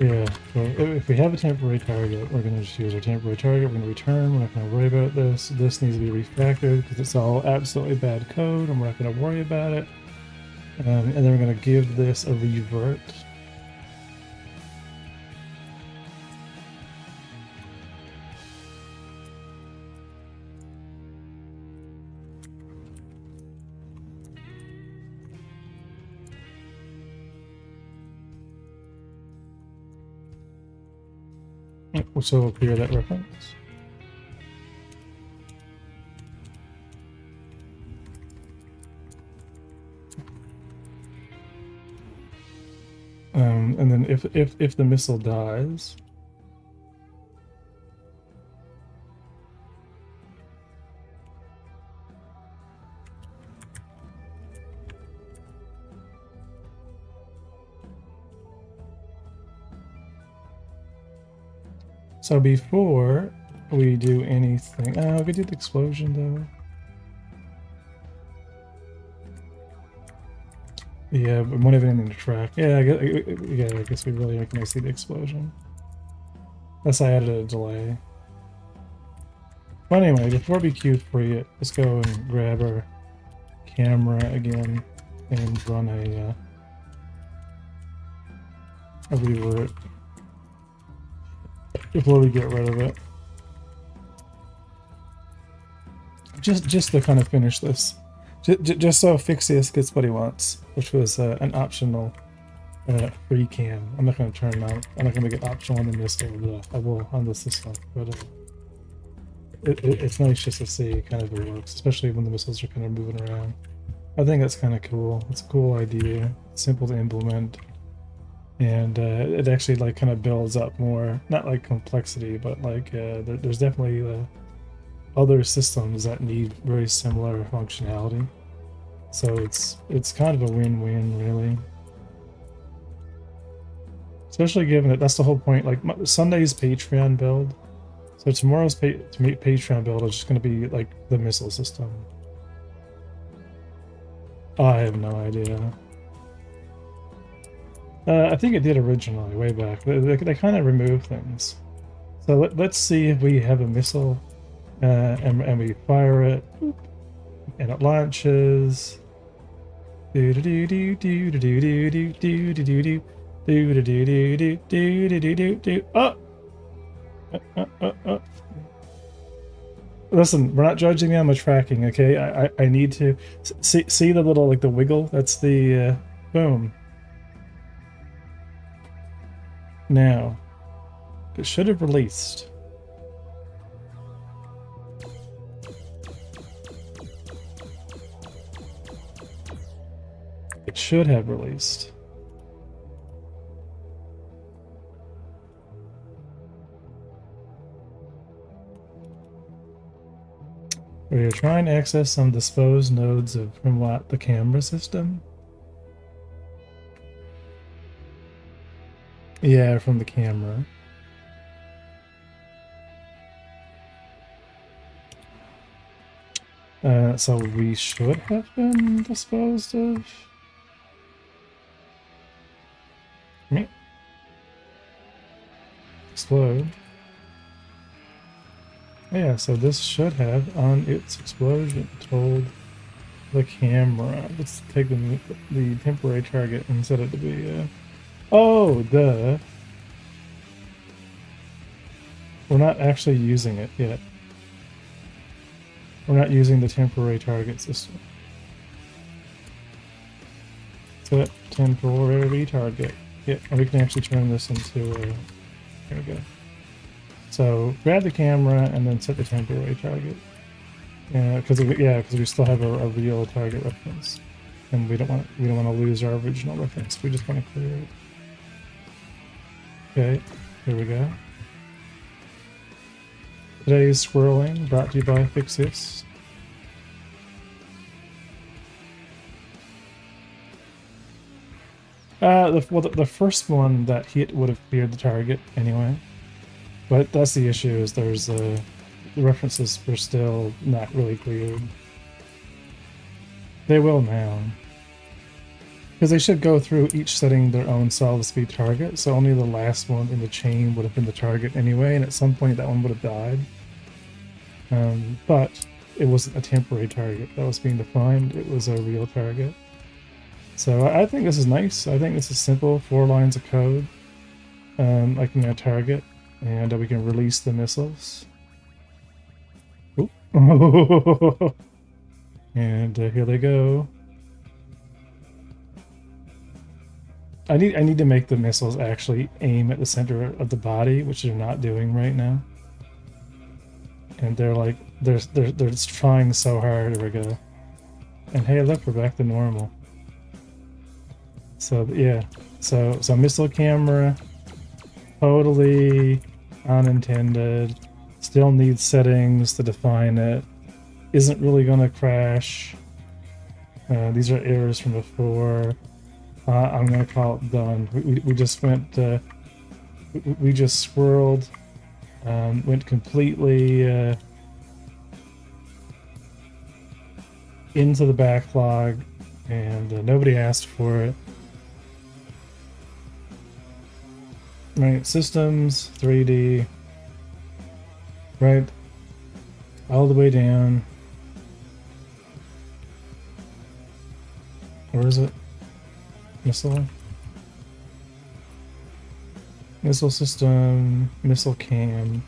Yeah, so if we have a temporary target, we're going to just use our temporary target. We're going to return. We're not going to worry about this. This needs to be refactored because it's all absolutely bad code, and we're not going to worry about it. And then we're going to give this a revert. which will appear that reference. And then if the missile dies, so before we do anything, we could do the explosion though. Yeah, but we won't have anything to track. Yeah, I guess we really can see the explosion. Unless I added a delay. But anyway, before we Q3 it, let's go and grab our camera again and run a revert before we get rid of it. Just to kind of finish this. Just so Fixius gets what he wants, which was an optional free cam. I'm not going to turn on. I'm not going to make it optional on the missile. I will on the system, but it's nice just to see kind of it works, especially when the missiles are kind of moving around. I think that's kind of cool. It's a cool idea. It's simple to implement, and it actually like kind of builds up more, not like complexity, but like there's definitely other systems that need very similar functionality. So it's kind of a win-win, really. Especially given that that's the whole point. Like Sunday's Patreon build. So tomorrow's Patreon build is just going to be like the missile system. I have no idea. I think it did originally, way back. They kind of remove things. So let's see if we have a missile. And we fire it, and it launches. Oh! Listen, we're not judging me on the tracking, okay? I need to see the little like the wiggle. That's the boom. Now, it should have released. It should have released. We are trying to access some disposed nodes from what the camera system. Yeah, from the camera. So we should have been disposed of. Me. Explode. Yeah, so this should have, on its explosion, told the camera. Let's take the temporary target and set it to be, oh, duh. We're not actually using it yet. We're not using the temporary target system. Set temporary target. Yeah, and we can actually turn this into a... There we go. So grab the camera and then set the temporary target. Yeah, because we still have a real target reference, and we don't want to lose our original reference. We just want to clear it. Okay, here we go. Today's swirling brought to you by Fixius. The first one that hit would have cleared the target anyway, but that's the issue. Is there's the references were still not really cleared. They will now, because they should go through each setting their own solid speed target. So only the last one in the chain would have been the target anyway, and at some point that one would have died. But it wasn't a temporary target that was being defined. It was a real target. So I think this is nice. I think this is simple, 4 lines of code, like in a target, and we can release the missiles. Oop. And here they go. I need to make the missiles actually aim at the center of the body, which they're not doing right now. And they're like they're just trying so hard. Here we go. And hey, look, we're back to normal. So yeah, so missile camera, totally unintended. Still needs settings to define it. Isn't really gonna crash. These are errors from before. I'm gonna call it done. We just went. We just swirled. Went completely into the backlog, and nobody asked for it. Right, systems, 3D. Right, all the way down. Where is it? Missile? Missile system, missile cam.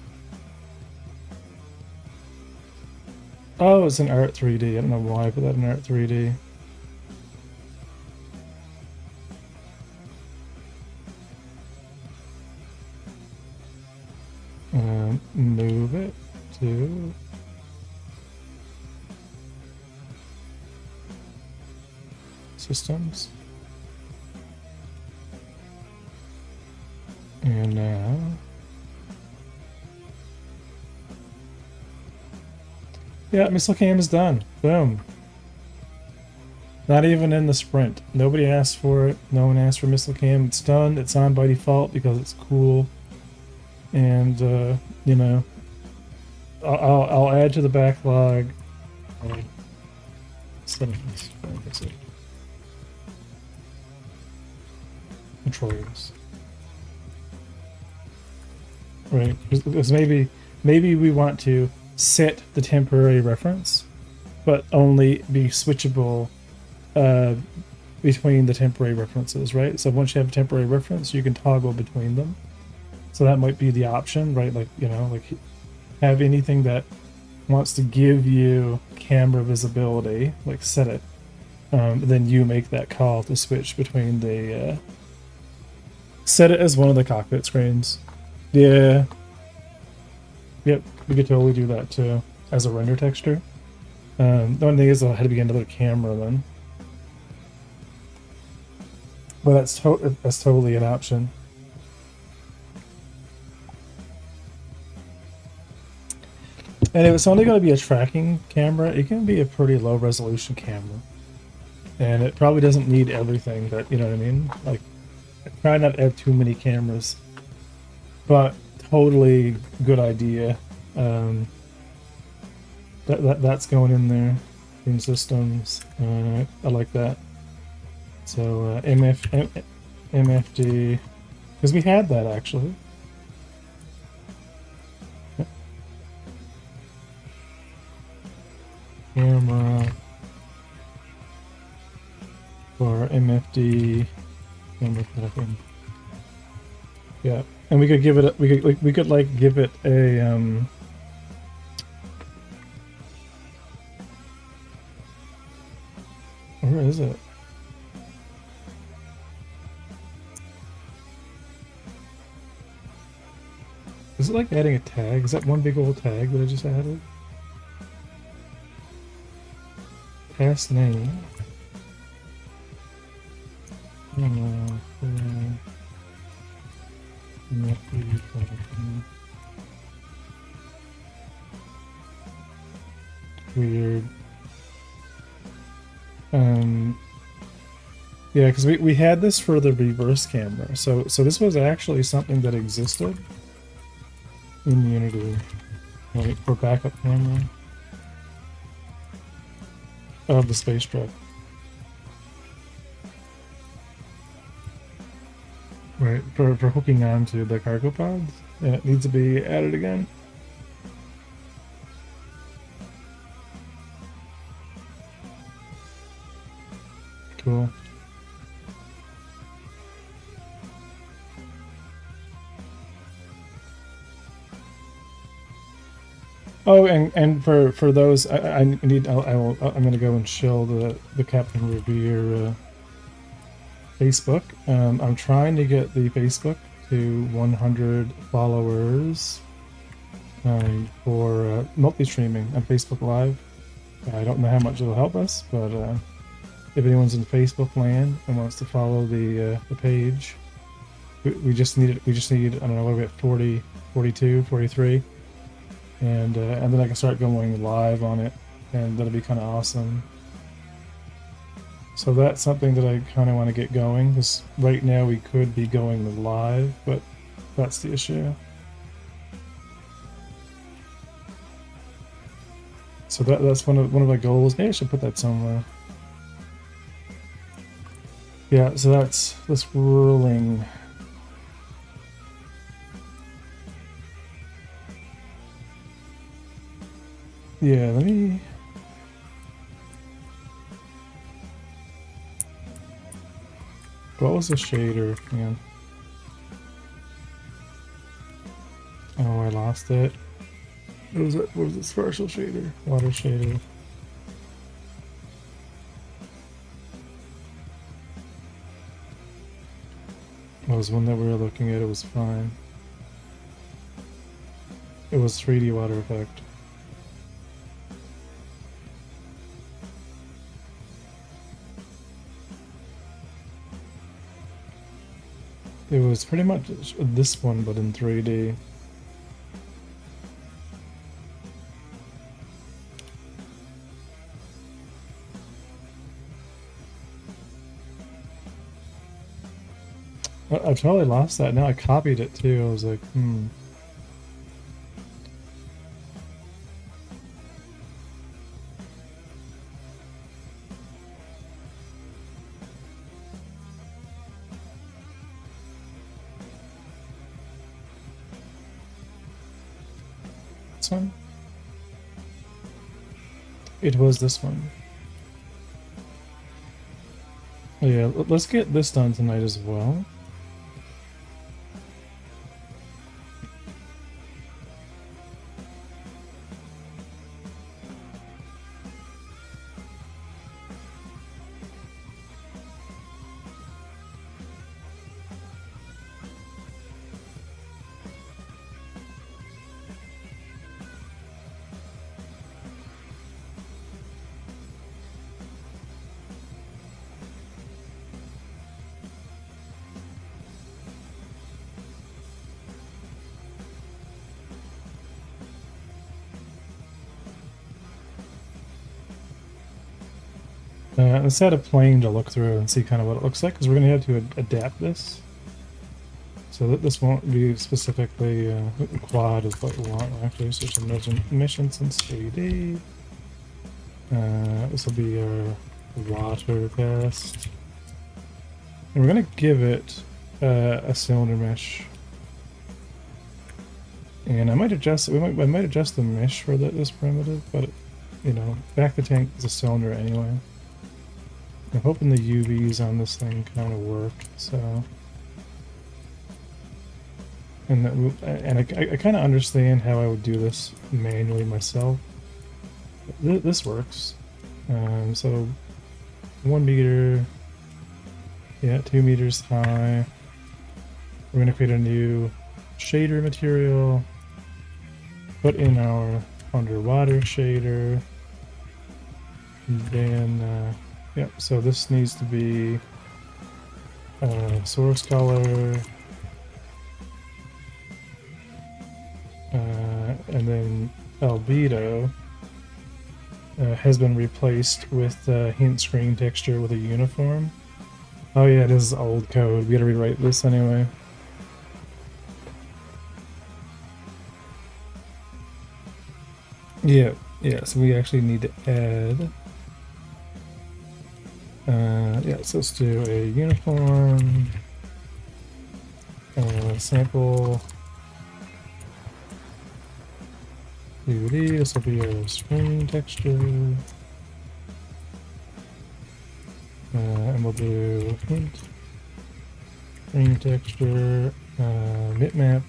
Oh, it's an Art 3D. I don't know why I put that in Art 3D. Move it to systems. And now yeah, missile cam is done. Boom. Not even in the sprint. Nobody asked for it. No one asked for missile cam. It's done. It's on by default because it's cool. And you know, I'll add to the backlog. Settings. Controls. Right, because maybe we want to set the temporary reference, but only be switchable between the temporary references, right? So once you have a temporary reference, you can toggle between them. So that might be the option, right? Like, you know, like have anything that wants to give you camera visibility, like set it. Then you make that call to switch between the set it as one of the cockpit screens. Yeah. Yep, we could totally do that too as a render texture. The only thing is, I had to be another camera then. But that's totally an option. And if it's only going to be a tracking camera, it can be a pretty low resolution camera. And it probably doesn't need everything, but you know what I mean? Like, try not to have too many cameras. But totally good idea. That's going in there. In systems. I like that. So MFD, because we had that actually. Camera for MFD camera tracking. Yeah, and we could give it. We could like give it a Where is it? Is it like adding a tag? Is that one big old tag that I just added? Past name. Weird. Yeah, because we had this for the reverse camera. So this was actually something that existed in Unity. Right, for backup camera of the space truck. Right, for hooking onto the cargo pods. And it needs to be added again. Cool. Oh, and for those, I'm gonna go and show the Captain Revere Facebook. I'm trying to get the Facebook to 100 followers for multi-streaming on Facebook Live. I don't know how much it'll help us, but if anyone's in Facebook land and wants to follow the page, we just need it. We just need, I don't know, what are we at, 40, 42, 43, and then I can start going live on it, and that'll be kind of awesome. So that's something that I kind of want to get going, because right now we could be going live, but that's the issue. So that's one of my goals. Maybe I should put that somewhere. Yeah, so that's rolling. Yeah, let me. What was the shader? Man. Oh, I lost it. What was it? What was the partial shader? Water shader. That was one that we were looking at. It was fine. It was 3D water effect. It was pretty much this one, but in 3D. I totally lost that. Now I copied it too. I was like, This one? It was this one. Oh yeah, let's get this done tonight as well. Let's add a plane to look through and see kind of what it looks like, because we're going to have to adapt this. So that this won't be specifically quad is what we want. Actually, so there's emissions in 3D. This will be our water test. And we're going to give it a cylinder mesh. And I might adjust, I might adjust the mesh for this primitive, but you know, back the tank is a cylinder anyway. I'm hoping the UVs on this thing kind of worked, so. And I kind of understand how I would do this manually myself. This works. So 1 meter, yeah, 2 meters high. We're gonna create a new shader material, put in our underwater shader, and then yep, so this needs to be source color, and then albedo has been replaced with hint screen texture with a uniform. Oh yeah, this is old code. We gotta rewrite this anyway. Yeah, so we actually need to add yeah, so let's do a uniform sample 2D. This will be our screen texture, and we'll do hint screen texture bitmap.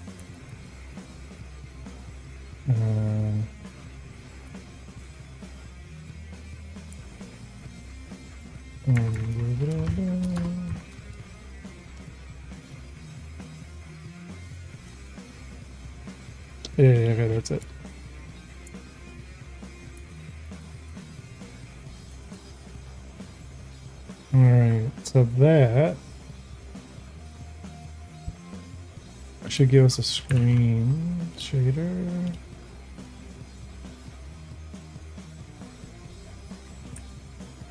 Yeah, okay, that's it. Alright, so that should give us a screen shader.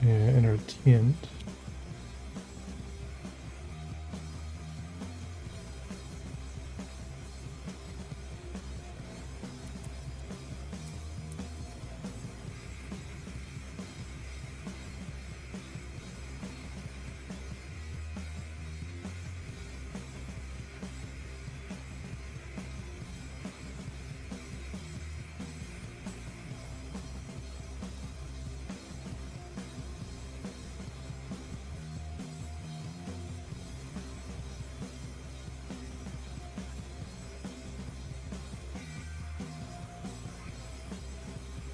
Yeah, inner tint.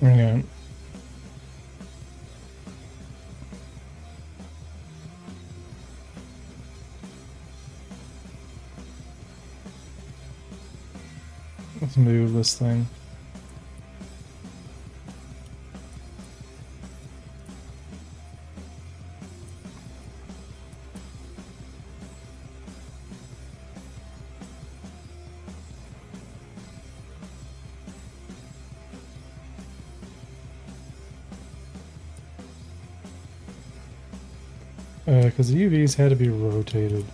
Yeah. Let's move this thing. Because the UVs had to be rotated.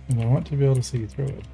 And I want to be able to see through it.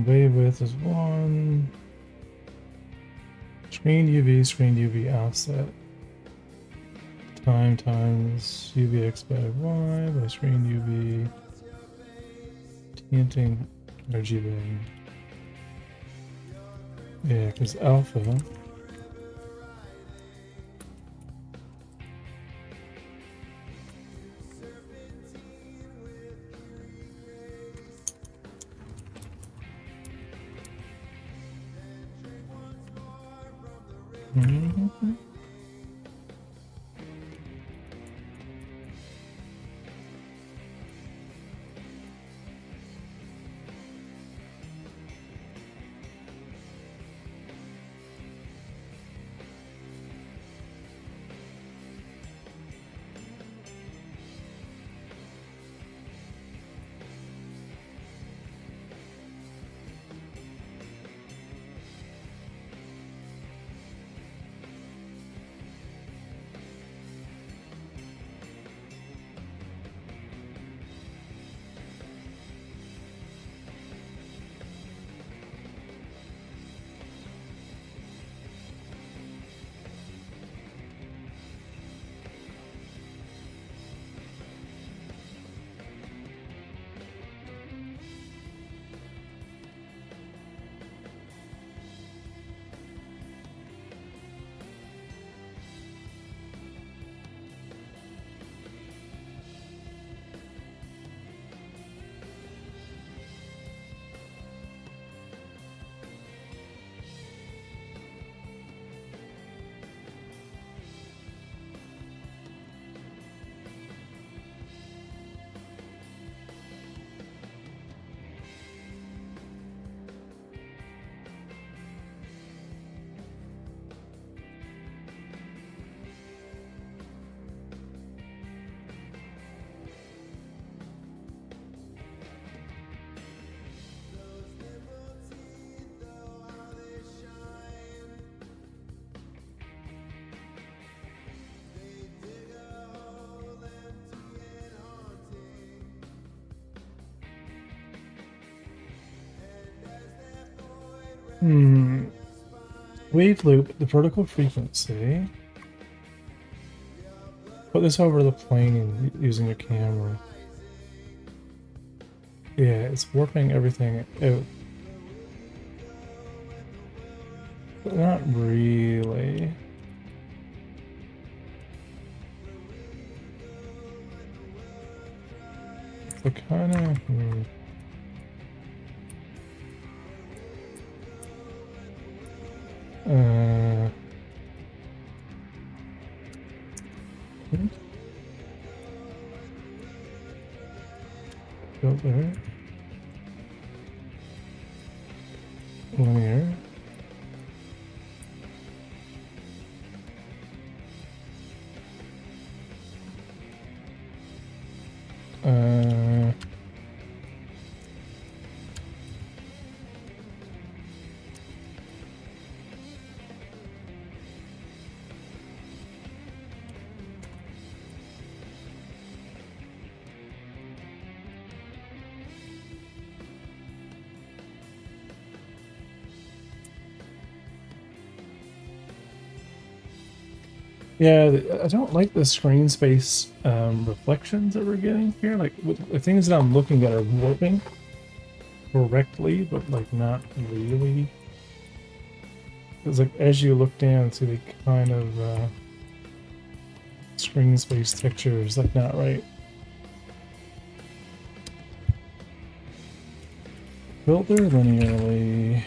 Wave width is 1. Screen UV offset. Time times UVX by Y by screen UV tinting RGB. Yeah, because alpha. Mm-hmm. Wave loop, the vertical frequency. Put this over the plane using your camera. Yeah, it's warping everything out. But not really. So kind of. Filter. Linear. Yeah, I don't like the screen space reflections that we're getting here. Like the things that I'm looking at are warping correctly, but like not really. It's like as you look down, see the kind of screen space texture is like not right. Filter linearly.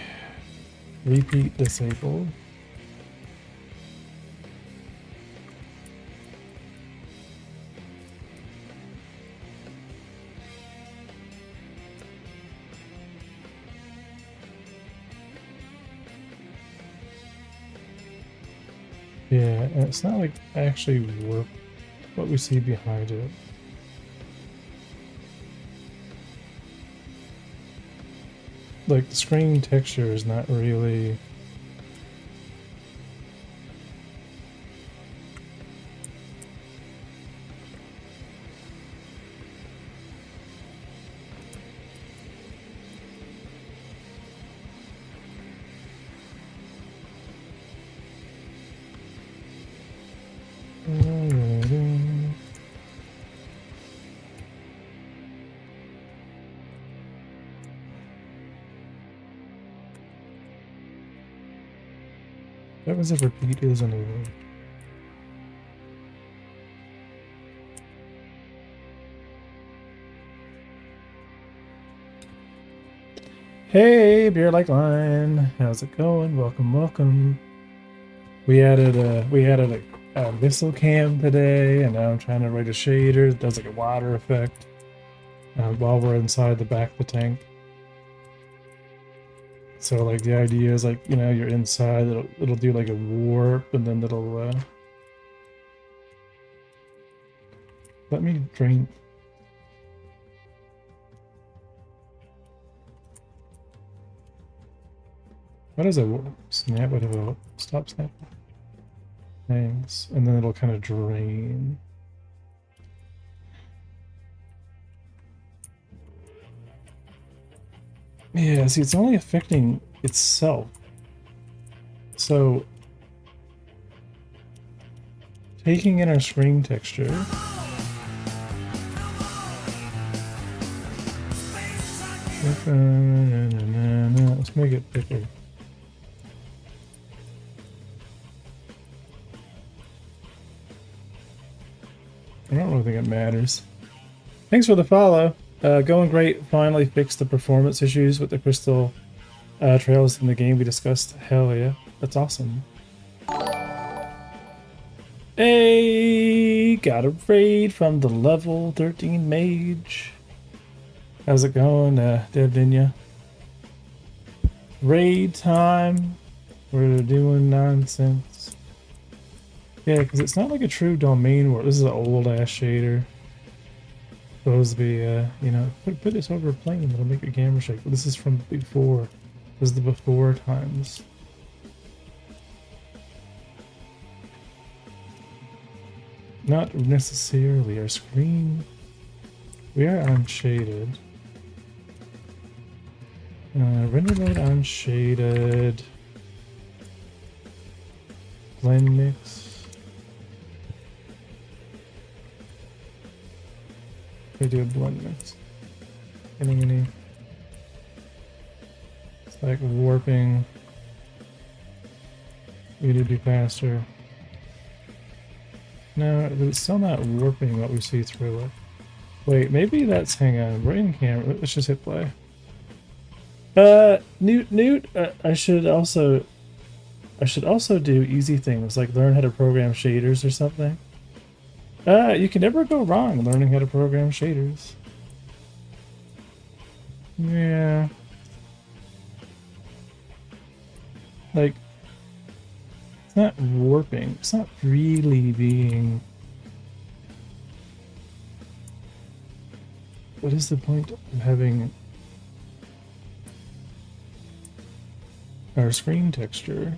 Repeat disabled. Yeah, and it's not like actually work what we see behind it. Like the screen texture is not really. That was a repeat, isn't it? Hey, Beer Like Line, how's it going? Welcome, welcome. We added a missile cam today, and now I'm trying to write a shader that does like a water effect while we're inside the back of the tank. So like the idea is like, you know, you're inside, it'll do like a warp, and then it'll let me drain. What is a snap? What about stop snap? Thanks. And then it'll kind of drain. Yeah, see, it's only affecting itself. So, taking in our screen texture. Let's make it bigger. I don't really think it matters. Thanks for the follow. Going great. Finally fixed the performance issues with the crystal trails in the game we discussed. Hell yeah. That's awesome. Hey, got a raid from the level 13 mage. How's it going, Devdinya? Raid time. We're doing nonsense. Yeah, because it's not like a true domain world. This is an old ass shader. Supposed to be, you know, put this over a plane. It'll make your camera shake. But this is from before. This is the before times. Not necessarily our screen. We are unshaded. Render mode unshaded. Blend mix. We do a blend mix. Any. It's like warping. We need to be faster. No, it's still not warping what we see through it. Wait, maybe that's, hang on, we're in camera. Let's just hit play. Newt, I should also do easy things like learn how to program shaders or something. You can never go wrong learning how to program shaders. Yeah. Like, it's not warping. It's not really being... What is the point of having our screen texture?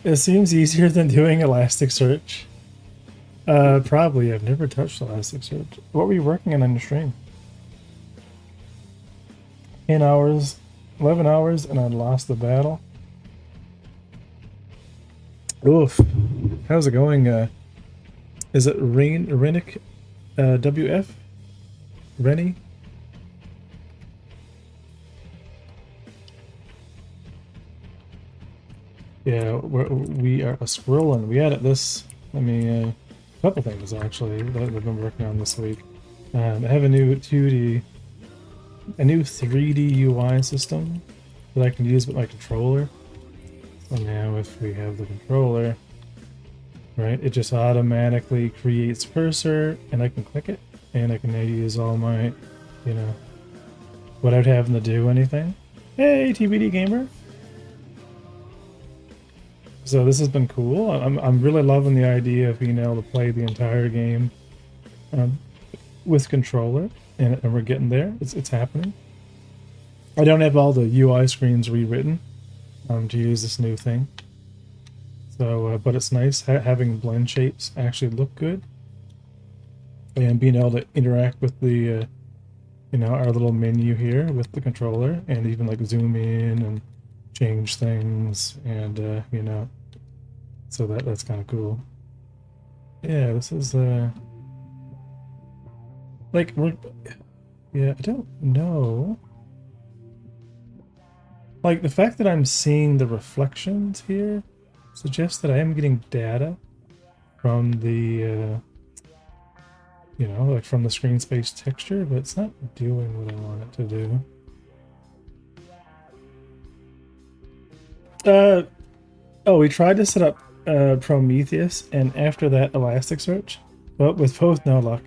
It seems easier than doing Elasticsearch. Probably. I've never touched Elasticsearch. What were you working on your stream? 10 hours, 11 hours, and I lost the battle. Oof. How's it going? Is it Rennick WF? Rennie? Yeah, we are scrolling. We added this. I mean, a couple things actually that we've been working on this week. I have a new 3D UI system that I can use with my controller. So now if we have the controller, right, it just automatically creates cursor and I can click it and I can now use all my, you know, without having to do anything. Hey, TBD gamer. So this has been cool. I'm really loving the idea of being able to play the entire game with controller, and we're getting there. It's happening. I don't have all the UI screens rewritten to use this new thing. So, but it's nice having blend shapes actually look good, and being able to interact with the, you know, our little menu here with the controller, and even like zoom in and change things, and you know, so that's kind of cool. Yeah, this is like yeah, I don't know. Like the fact that I'm seeing the reflections here suggests that I am getting data from the you know, like from the screen space texture, but it's not doing what I want it to do. Oh, we tried to set up Prometheus, and after that Elasticsearch, but with both no luck.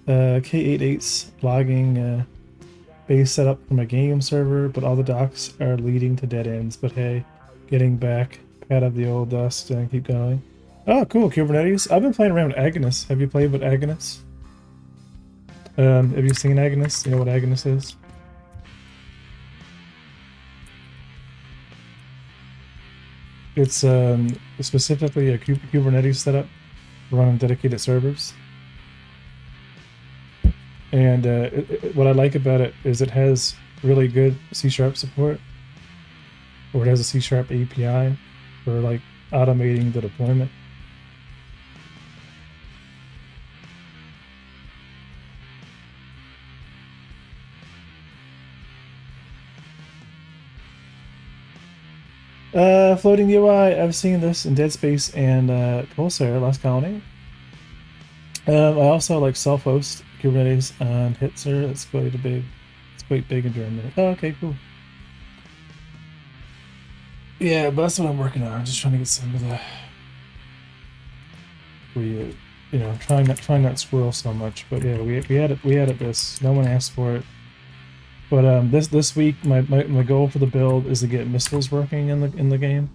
K88's logging base set up from a game server, but all the docs are leading to dead ends. But hey, getting back out of the old dust and keep going. Oh, cool, Kubernetes. I've been playing around with Agnes. Have you played with Agnes? Have you seen Agnes? You know what Agnes is? It's specifically a Kubernetes setup running dedicated servers. And what I like about it is it has really good C# support, or it has a C# API for like automating the deployment. Floating UI, I've seen this in Dead Space and Pulsar, Last Colony. I also like self-host Kubernetes on Hitzer. It's quite big in Germany. Oh, okay, cool. Yeah, but that's what I'm working on. I'm just trying to get some of the you know, trying not to squirrel so much. But yeah, we added this. No one asked for it. But this week my goal for the build is to get missiles working in the game,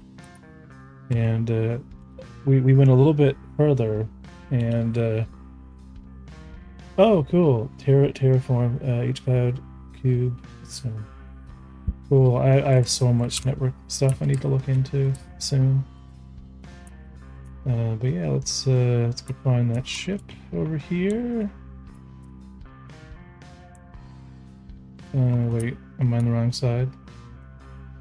and we went a little bit further, and oh cool, terraform hcloud cube. So cool. I have so much network stuff I need to look into soon. But yeah, let's go find that ship over here. Wait, am I on the wrong side?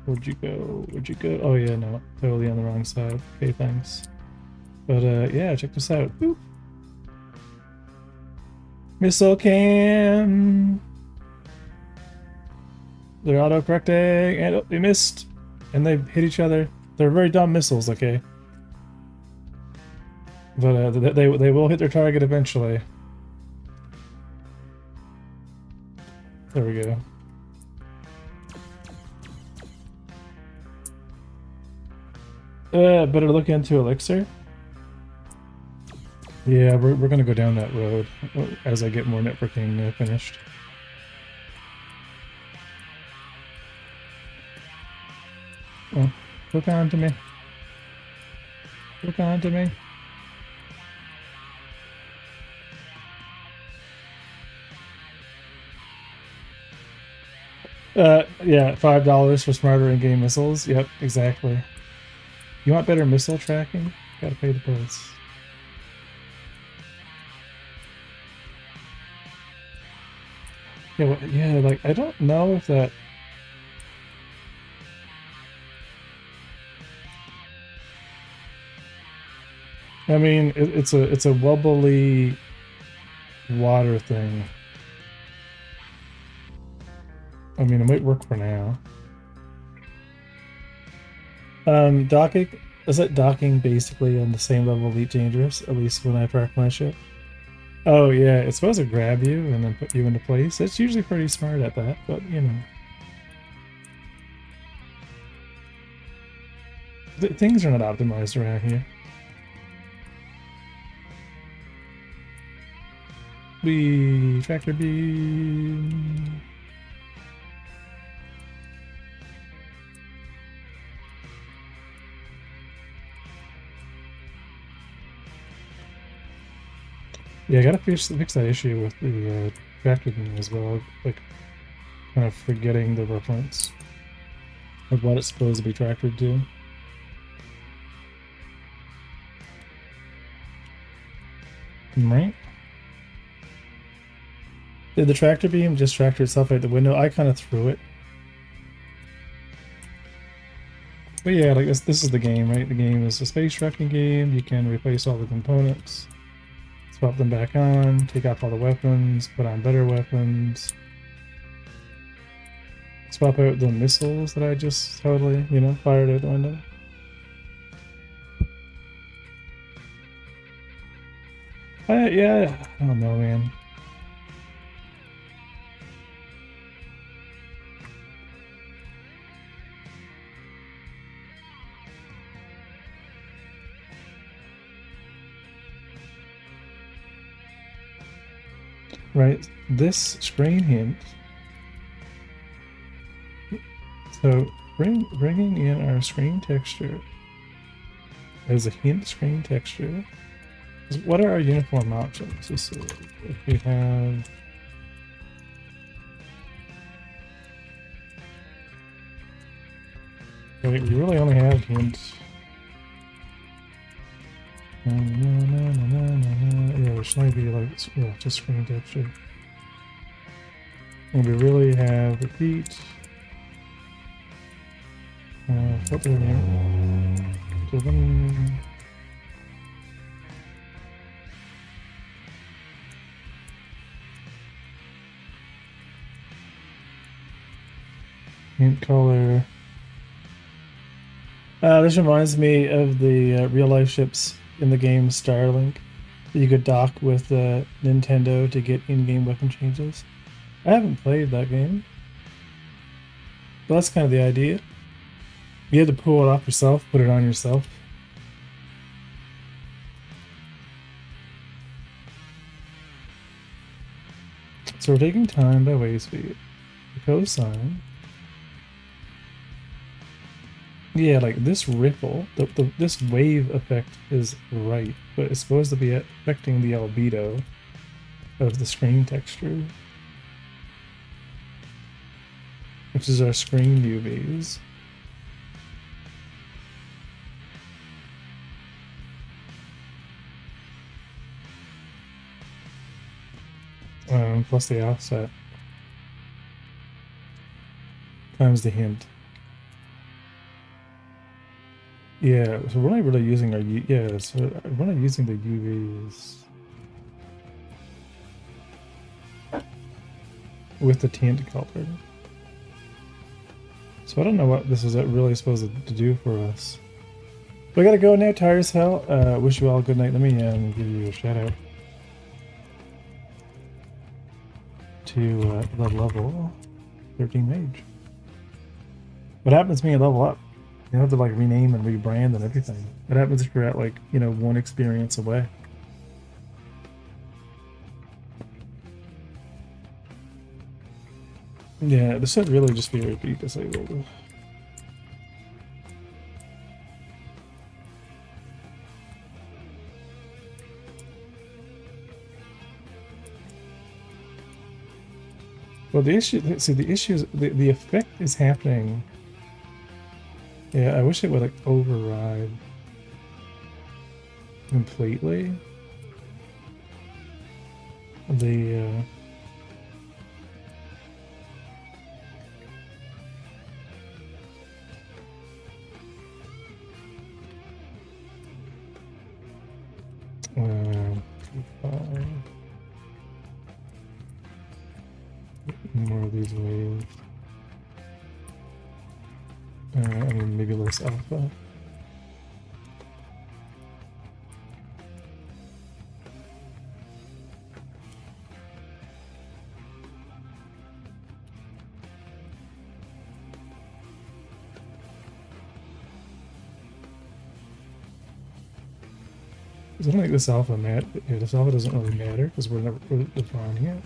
Where'd you go? Where'd you go? Oh yeah, no, totally on the wrong side. Okay, thanks. But yeah, check this out. Boop. Missile cam. They're auto-correcting, and oh, they missed. And they hit each other. They're very dumb missiles, okay? But they will hit their target eventually. There we go. Better look into Elixir. Yeah, we're gonna go down that road as I get more networking finished. Oh, hook on to me. Hook on to me. Yeah, $5 for smarter in-game missiles. Yep, exactly. You want better missile tracking? Gotta pay the price. Yeah, yeah, like, I don't know if that... I mean, it's a wobbly water thing. I mean, it might work for now. Docking, is that docking basically on the same level of Elite Dangerous, at least when I park my ship? Oh yeah, it's supposed to grab you and then put you into place. It's usually pretty smart at that, but you know. Things are not optimized around here. Tractor beam. Yeah, I gotta fix that issue with the tractor beam as well. Like, kind of forgetting the reference of what it's supposed to be tractored to. Right? Did the tractor beam just tractor itself out the window? I kind of threw it. But yeah, like this is the game, right? The game is a space trucking game. You can replace all the components, swap them back on, take off all the weapons, put on better weapons, swap out the missiles that I just totally, you know, fired out the window. Yeah, I don't know, man. Right, this screen hint. So bringing in our screen texture as a hint screen texture. What are our uniform options? So if we have we really only have hint. Yeah, there should only be like just screen texture. And we really have repeat. Filter hint color. This reminds me of the real life ships in the game Starlink. You could dock with Nintendo to get in-game weapon changes. I haven't played that game, but that's kind of the idea. You have to pull it off yourself, put it on yourself. So we're taking time by wave speed. The cosine. Yeah, like this ripple, this wave effect is right, but it's supposed to be affecting the albedo of the screen texture, which is our screen UVs. Plus the offset. times the hint. Yeah, so we're not really using our so we're not using the UVs with the tint color. So I don't know what this is really supposed to do for us. But I gotta go now, tired as hell. Wish you all a good night. Let me give you a shout out to the level 13 mage. What happens when you level up? You have to like rename and rebrand and everything. What happens if you're at like, you know, one experience away? Yeah, this should really just be repeat disabled. Well, the issue, see, the issue is the effect is happening. Yeah, I wish it would like override completely the more of these waves. I mean, maybe less alpha. I don't think this alpha this alpha doesn't really matter because we're defining it.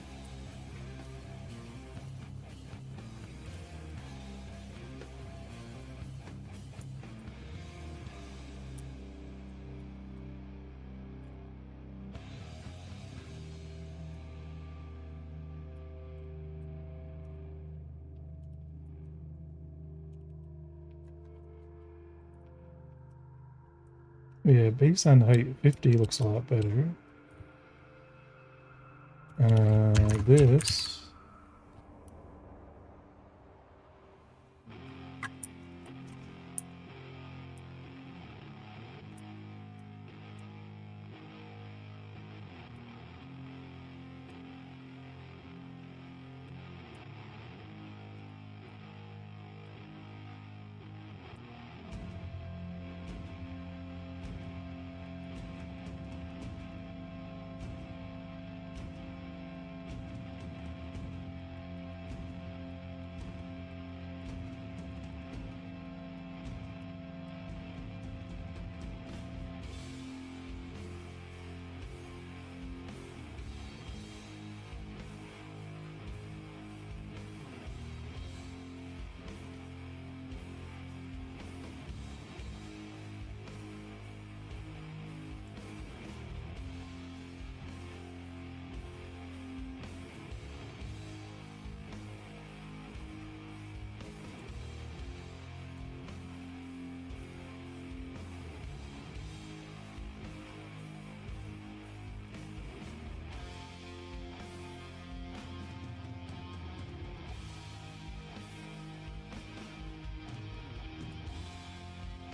Yeah, baseline height 50 looks a lot better. This.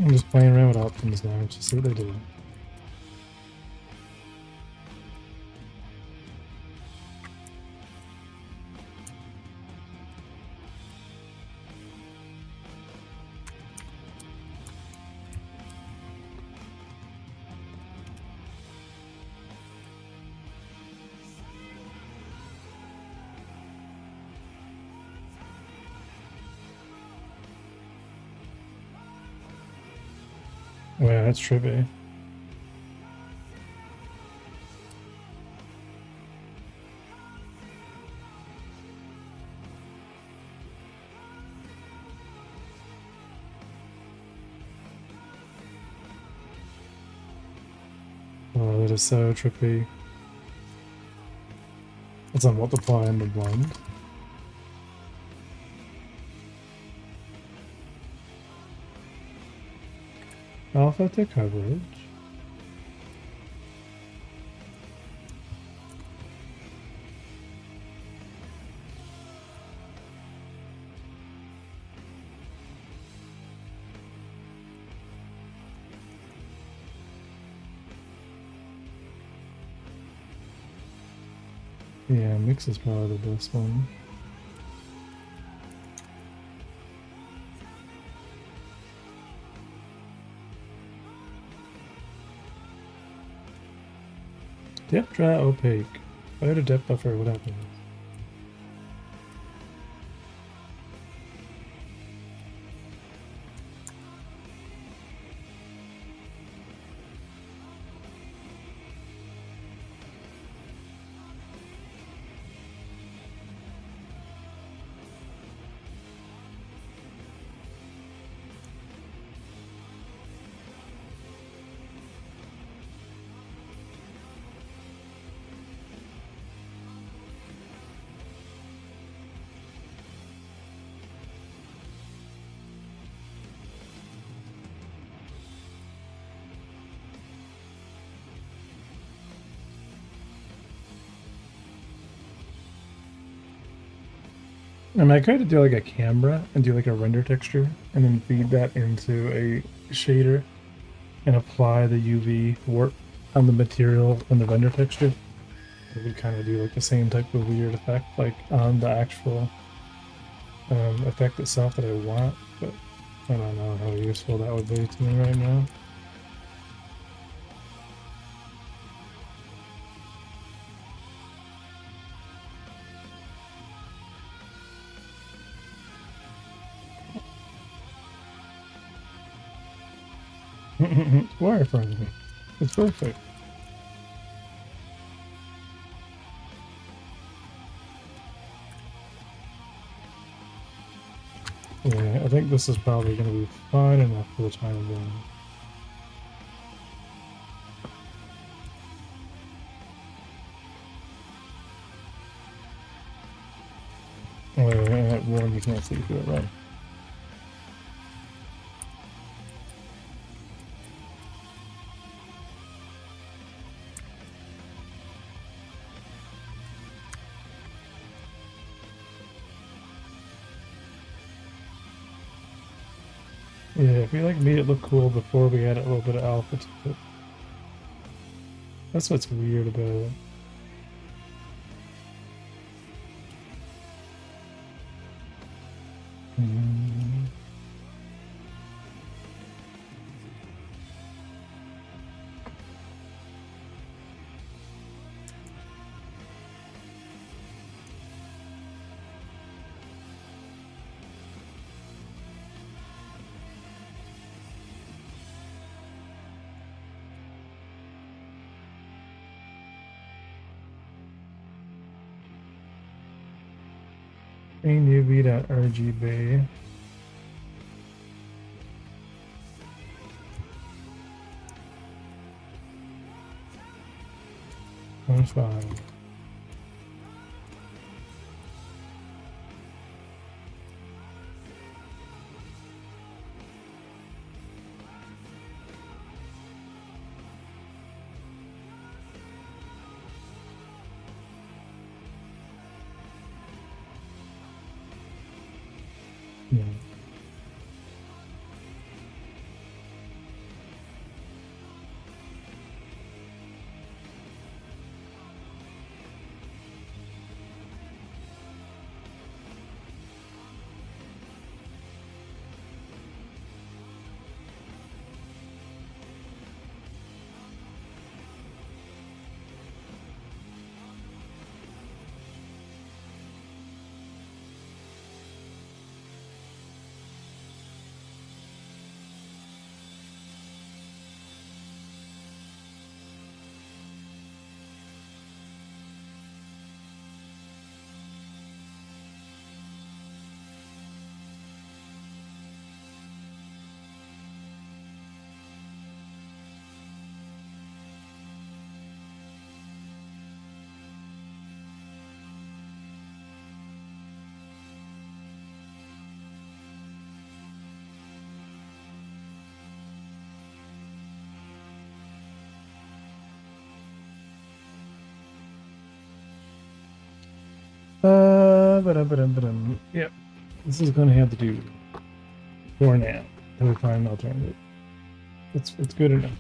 I'm just playing around with options now, just see what they do. Wow, that's trippy. Oh, that is so trippy. It's on multiply and the blend. Alpha to coverage. Yeah, mix is probably the best one. Depth dry opaque. If I had a depth buffer, what happens? And I tried to do like a camera and do like a render texture and then feed that into a shader and apply the UV warp on the material and the render texture. It would kind of do like the same type of weird effect like on the actual effect itself that I want, but I don't know how useful that would be to me right now. Wireframe. It's perfect. Yeah, I think this is probably going to be fine enough for the time being. That one you can't see through it, right? Yeah, if we like made it look cool before we add a little bit of alpha to it. That's what's weird about it. Mm. Main UV.RGB. I'm fine. Yeah. Ba-dum. Yep. This is going to have to do for now. Until we find an alternative. It's good enough.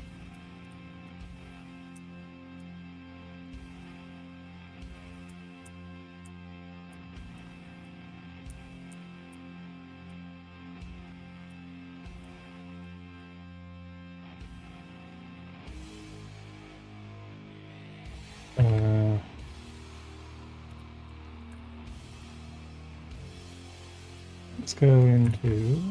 go into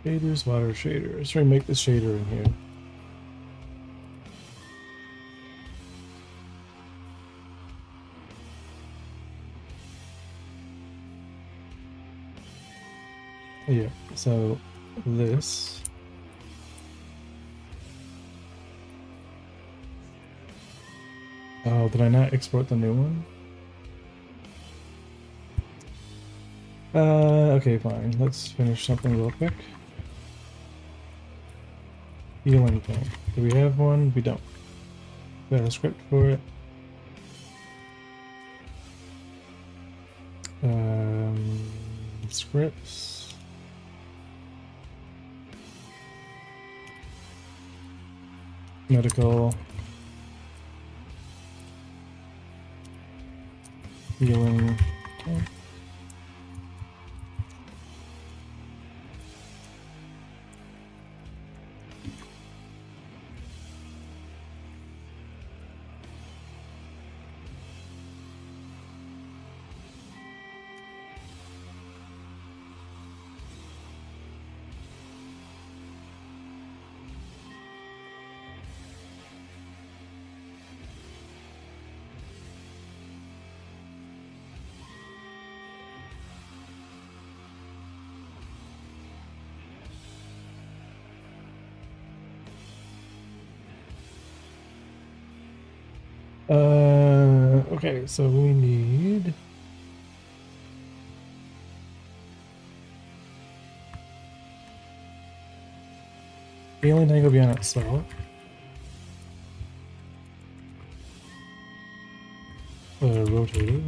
shaders, water shaders. We're gonna make the shader in here. Yeah, so this. Oh, did I not export the new one? Okay, fine. Let's finish something real quick. Healing tank. Do we have one? We don't. Got a script for it. Scripts. Medical. Healing tank. Okay, so we need healing tank will be on itself. Rotated.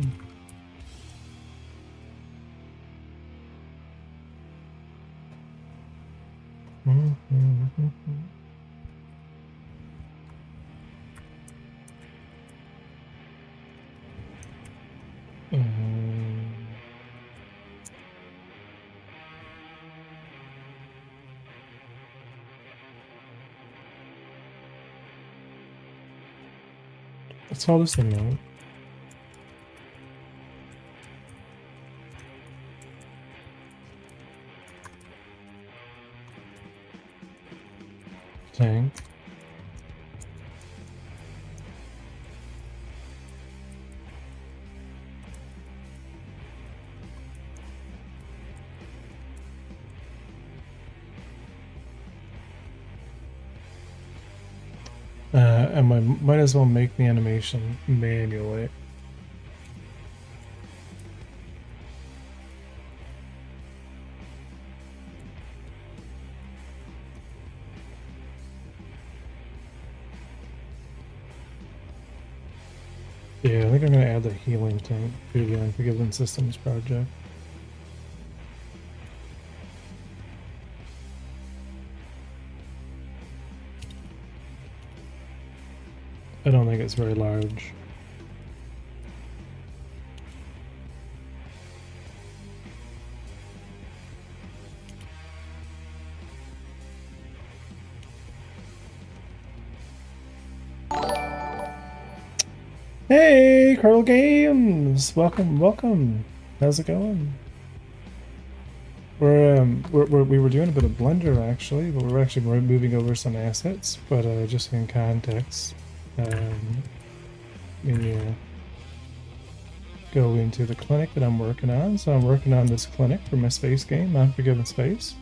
Let's call this thing out. Tank. And I might as well make the animation manually. Yeah, I think I'm going to add the healing tank to the Unforgiven Systems project. I don't think it's very large. Hey, Curl Games! Welcome, welcome. How's it going? We were doing a bit of Blender actually, but we're actually moving over some assets. But just in context, go into the clinic that I'm working on. So I'm working on this clinic for my space game, Unforgiven Space.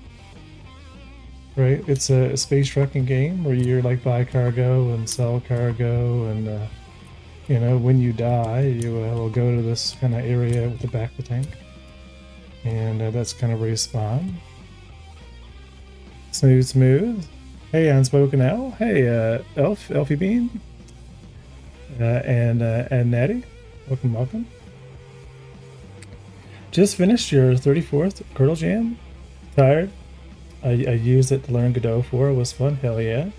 Right, it's a space trucking game where you're like buy cargo and sell cargo, and you know, when you die, you will go to this kind of area with the back of the tank, and that's kind of where you spawn. Smooth, smooth. Hey, Unspoken L. Hey, Elfie Bean, and Natty. Welcome, welcome. Just finished your 34th Curdle Jam. Tired? I used it to learn Godot 4. It was fun. Hell yeah.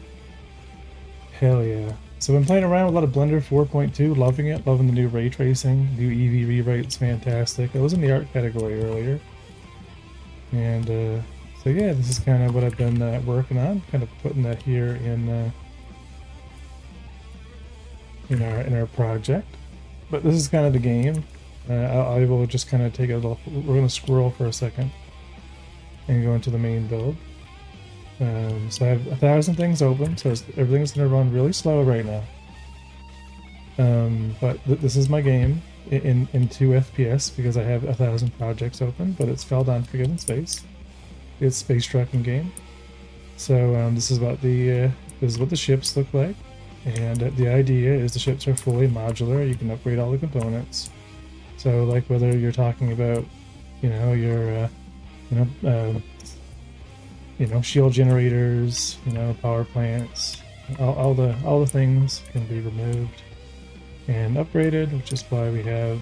Hell yeah. So I've been playing around with a lot of Blender 4.2, loving it, loving the new ray tracing, new EV rewrite's fantastic. I was in the art category earlier. And so yeah, this is kind of what I've been working on, kind of putting that here in our project. But this is kind of the game. I will just kind of take a little, we're going to scroll for a second and go into the main build. So I have 1,000 things open, so everything's going to run really slow right now. But this is my game in 2 FPS because I have 1,000 projects open, but it's called Unforgiven Space. It's space trucking game. So this is what the ships look like, and the idea is the ships are fully modular. You can upgrade all the components. So like whether you're talking about, your shield generators, power plants, all the things can be removed and upgraded, which is why we have,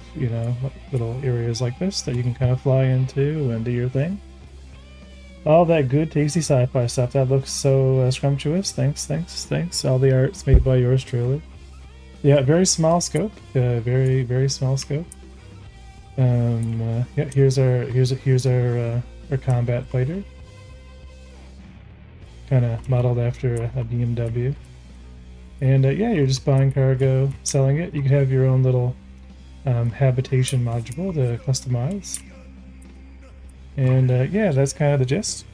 little areas like this that you can kind of fly into and do your thing. All that good, tasty sci-fi stuff. That looks so scrumptious. Thanks. All the art's made by yours truly. Yeah, very small scope. Very, very small scope. Yeah, here's our combat fighter. Kind of modeled after a BMW. And yeah, you're just buying cargo, selling it. You can have your own little habitation module to customize. And yeah, that's kind of the gist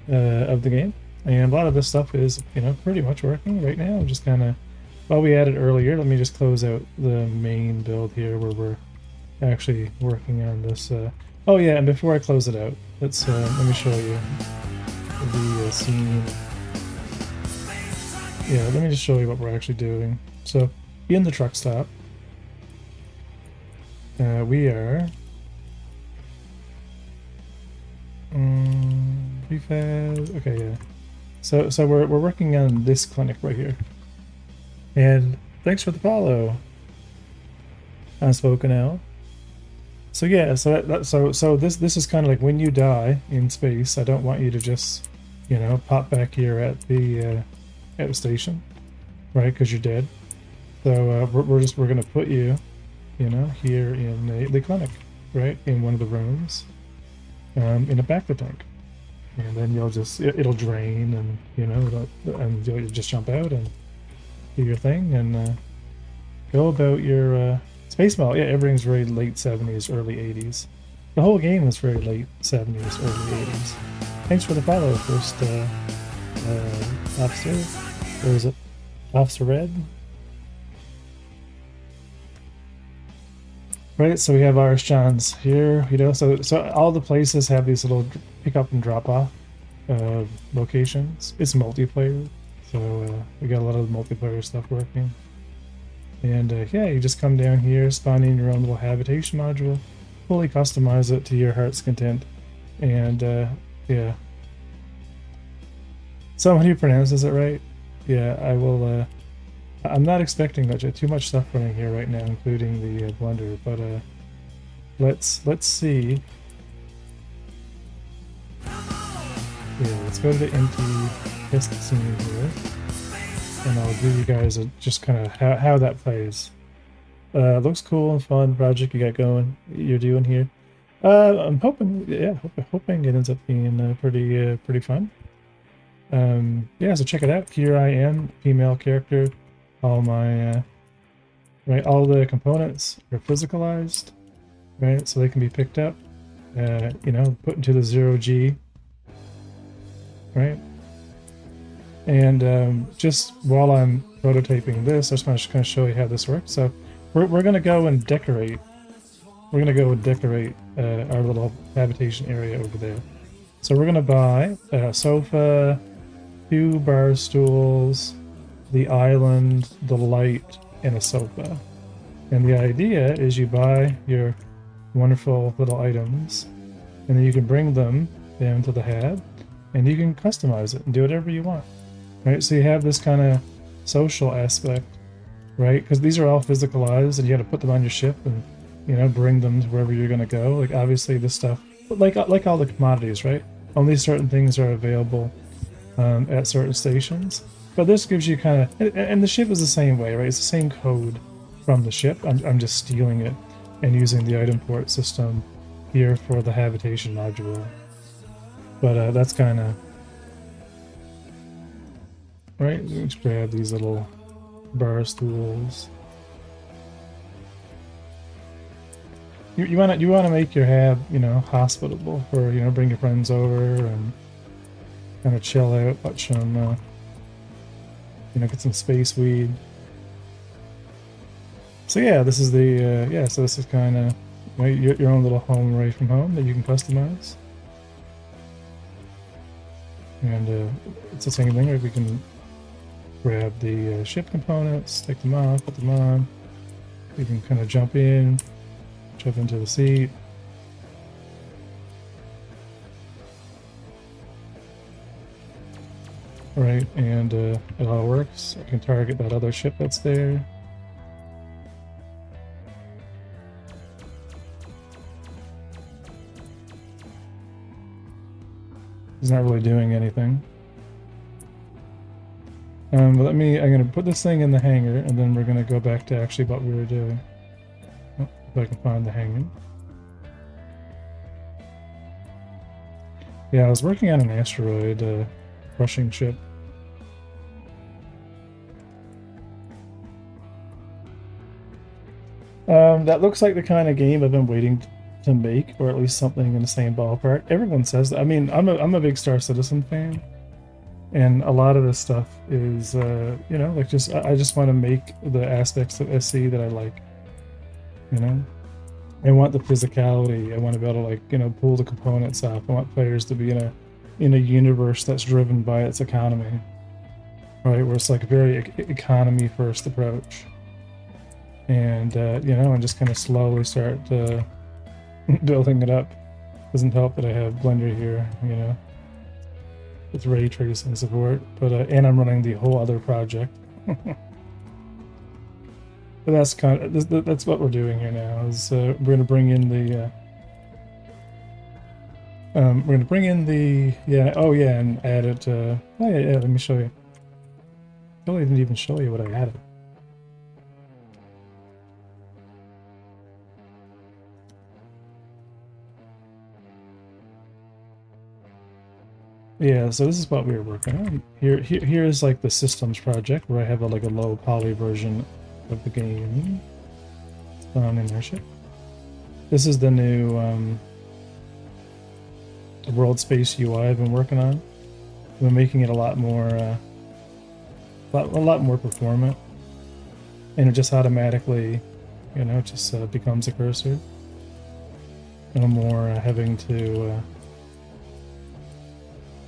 of the game. And a lot of this stuff is, pretty much working right now. I'm just kind of, while we added earlier, let me just close out the main build here where we're actually working on this. Oh yeah, and before I close it out, let me show you the scene. Yeah, let me just show you what we're actually doing. So, in the truck stop, we are prefab. Okay, yeah. So we're working on this clinic right here. And thanks for the follow. Unspoken L. So yeah, so this is kind of like when you die in space. I don't want you to just, pop back here at the station, right? Because you're dead. So we're gonna put you, here in the clinic, right? In one of the rooms, in a backup tank, and then it'll drain, and and you'll just jump out and do your thing and go about your space model. Yeah, everything's very late 70s, early 80s. The whole game is very late 70s, early 80s. Thanks for the follow, first officer. Or is it Officer Red? Right, so we have our Johns here, so all the places have these little pick up and drop off locations. It's multiplayer, so we got a lot of multiplayer stuff working. And yeah, you just come down here, spawn in your own little habitation module, fully customize it to your heart's content, and yeah. Someone who pronounces it right. Yeah, I will. I'm not expecting too much stuff running here right now, including the Blender. But let's see. Yeah, let's go to the empty test scene here, and I'll give you guys just kind of how that plays. Looks cool and fun project you got going. You're doing here. I'm hoping, yeah, hoping it ends up being pretty fun. Yeah, so check it out. Here I am, female character. All my right, all the components are physicalized, right? So they can be picked up, put into the 0G, right? And just while I'm prototyping this, I just want to kind of show you how this works. So we're gonna go and decorate. We're gonna go and decorate our little habitation area over there. So we're gonna buy a sofa, 2 bar stools, the island, the light, and a sofa. And the idea is you buy your wonderful little items, and then you can bring them down to the hab, and you can customize it and do whatever you want. Right? So you have this kind of social aspect, right? Because these are all physicalized, and you got to put them on your ship and bring them to wherever you're going to go. Like obviously this stuff, like all the commodities, right? only certain things are available at certain stations. But this gives you kind of, and the ship is the same way, right? It's the same code from the ship. I'm just stealing it and using the item port system here for the habitation module. But that's kind of right. Let's grab these little bar stools. You want to make your hab, you know, hospitable for, you know, bring your friends over and kind of chill out, watch some, you know, get some space weed. So yeah, this is the yeah. So this is kind of, you know, your own little home away from home that you can customize. And it's the same thing. Right? We can grab the ship components, take them off, put them on. We can kind of jump into the seat. Right, and it all works. I can target that other ship that's there. It's not really doing anything. But I'm gonna put this thing in the hangar, and then we're gonna go back to actually what we were doing. Oh, if I can find the hangar. Yeah, I was working on an asteroid crushing ship. That looks like the kind of game I've been waiting to make, or at least something in the same ballpark. Everyone says that. I mean, I'm a big Star Citizen fan, and a lot of this stuff is, you know, like I just want to make the aspects of SC that I like. You know, I want the physicality. I want to be able to, like, you know, pull the components off. I want players to be in a universe that's driven by its economy, right? Where it's like a very economy first approach. And you know, and just kind of slowly start building it up. Doesn't help that I have Blender here, you know, with ray tracing support, but and I'm running the whole other project. But that's kind of that's what we're doing here now. Is we're going to bring in the yeah, oh yeah, and add it. Oh yeah, let me show you. I really didn't even show you what I added. Yeah, so this is what we were working on. Here's like the systems project where I have like a low poly version of the game on inertia. This is the new world space UI I've been working on. I've been making it a lot more performant, and it just automatically, you know, just becomes a cursor. No more having to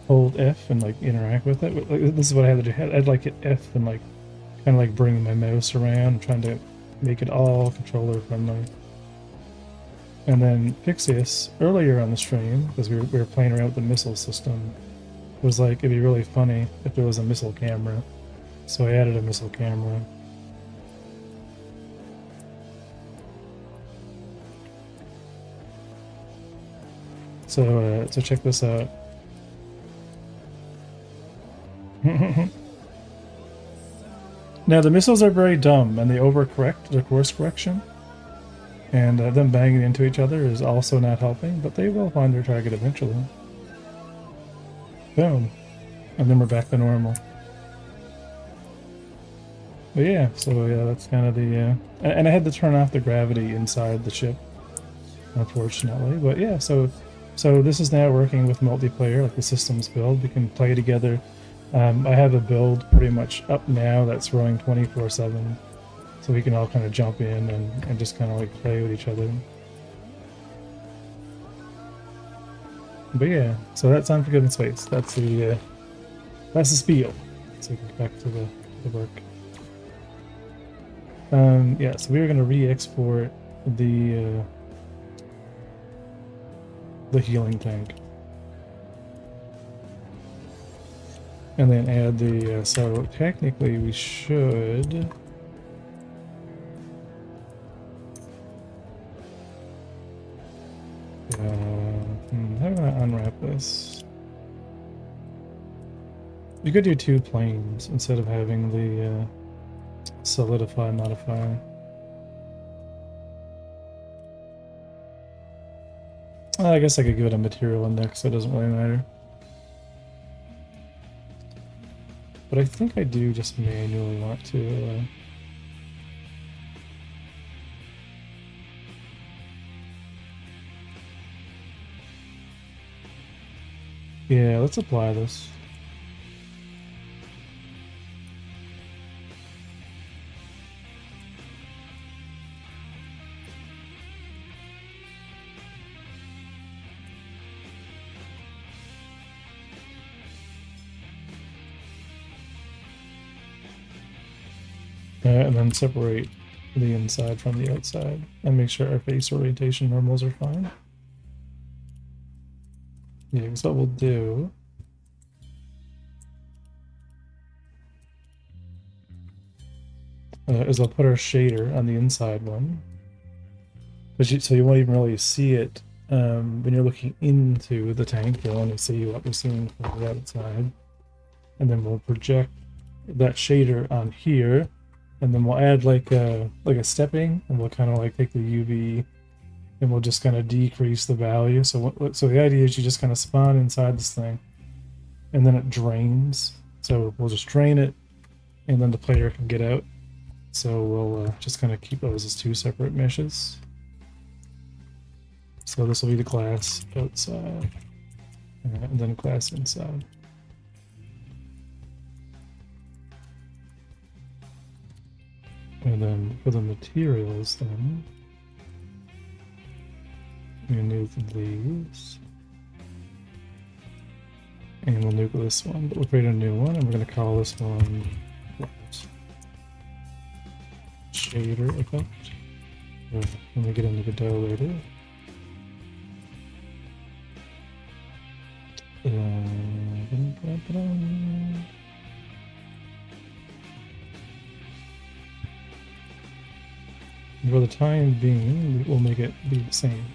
hold F and like interact with it. Like, this is what I had to do. I'd like hit F and like kind of like bring my mouse around, trying to make it all controller friendly. And then Pixius earlier on the stream, because we were playing around with the missile system, was like, it'd be really funny if there was a missile camera. So I added a missile camera. So check this out. Now the missiles are very dumb and they overcorrect the course correction, and them banging into each other is also not helping, but they will find their target eventually. Boom. And then we're back to normal. But yeah, so yeah, that's kind of the and I had to turn off the gravity inside the ship, unfortunately. But yeah, so this is now working with multiplayer, like the systems build. We can play together. I have a build pretty much up now that's running 24/7, so we can all kind of jump in and just kind of like play with each other. But yeah, so that's Unforgiven Space. That's the spiel. So we can get back to the work. Yeah, so we were gonna re-export the healing tank. And then add the, so technically we should... how do I unwrap this? You could do 2 planes instead of having the solidify modifier. I guess I could give it a material index, so it doesn't really matter. But I think I do just manually want to... yeah, let's apply this. And then separate the inside from the outside and make sure our face orientation normals are fine. Yeah, because what we'll do is I'll put our shader on the inside one. So you won't even really see it when you're looking into the tank. You'll only see what we're seeing from the outside. And then we'll project that shader on here. And then we'll add like a stepping, and we'll kind of like take the UV and we'll just kind of decrease the value. So the idea is you just kind of spawn inside this thing and then it drains. So we'll just drain it and then the player can get out. So we'll just kind of keep those as 2 separate meshes. So this will be the glass outside and then glass inside. And then for the materials then, we nuke these. And we'll nuke this one, but we'll create a new one, and we're going to call this one shader effect. When we get into the dough later. For the time being, we'll make it be the same.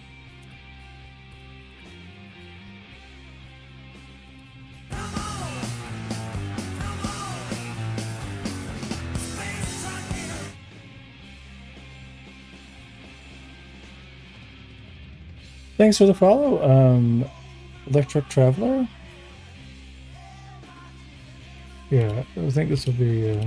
Thanks for the follow, Electric Traveler. Yeah, I think this will be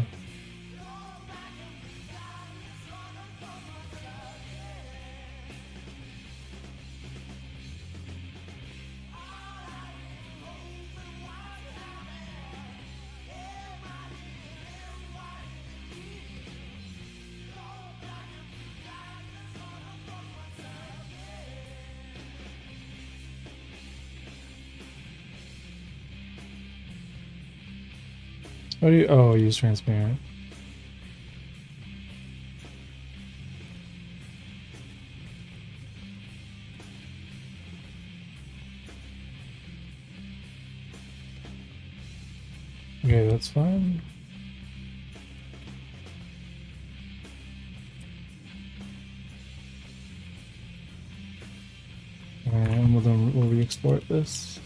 what do you, oh, use transparent. Okay, that's fine. And we'll re-export this.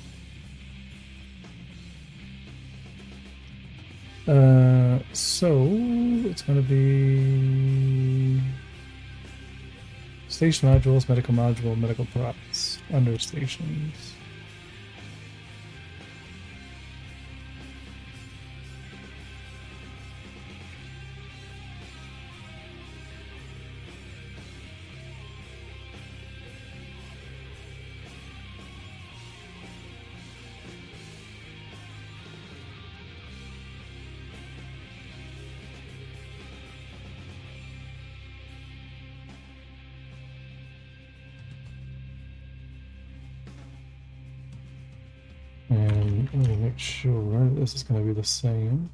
So it's going to be station modules, medical module, medical props under stations. And let me make sure this is going to be the same.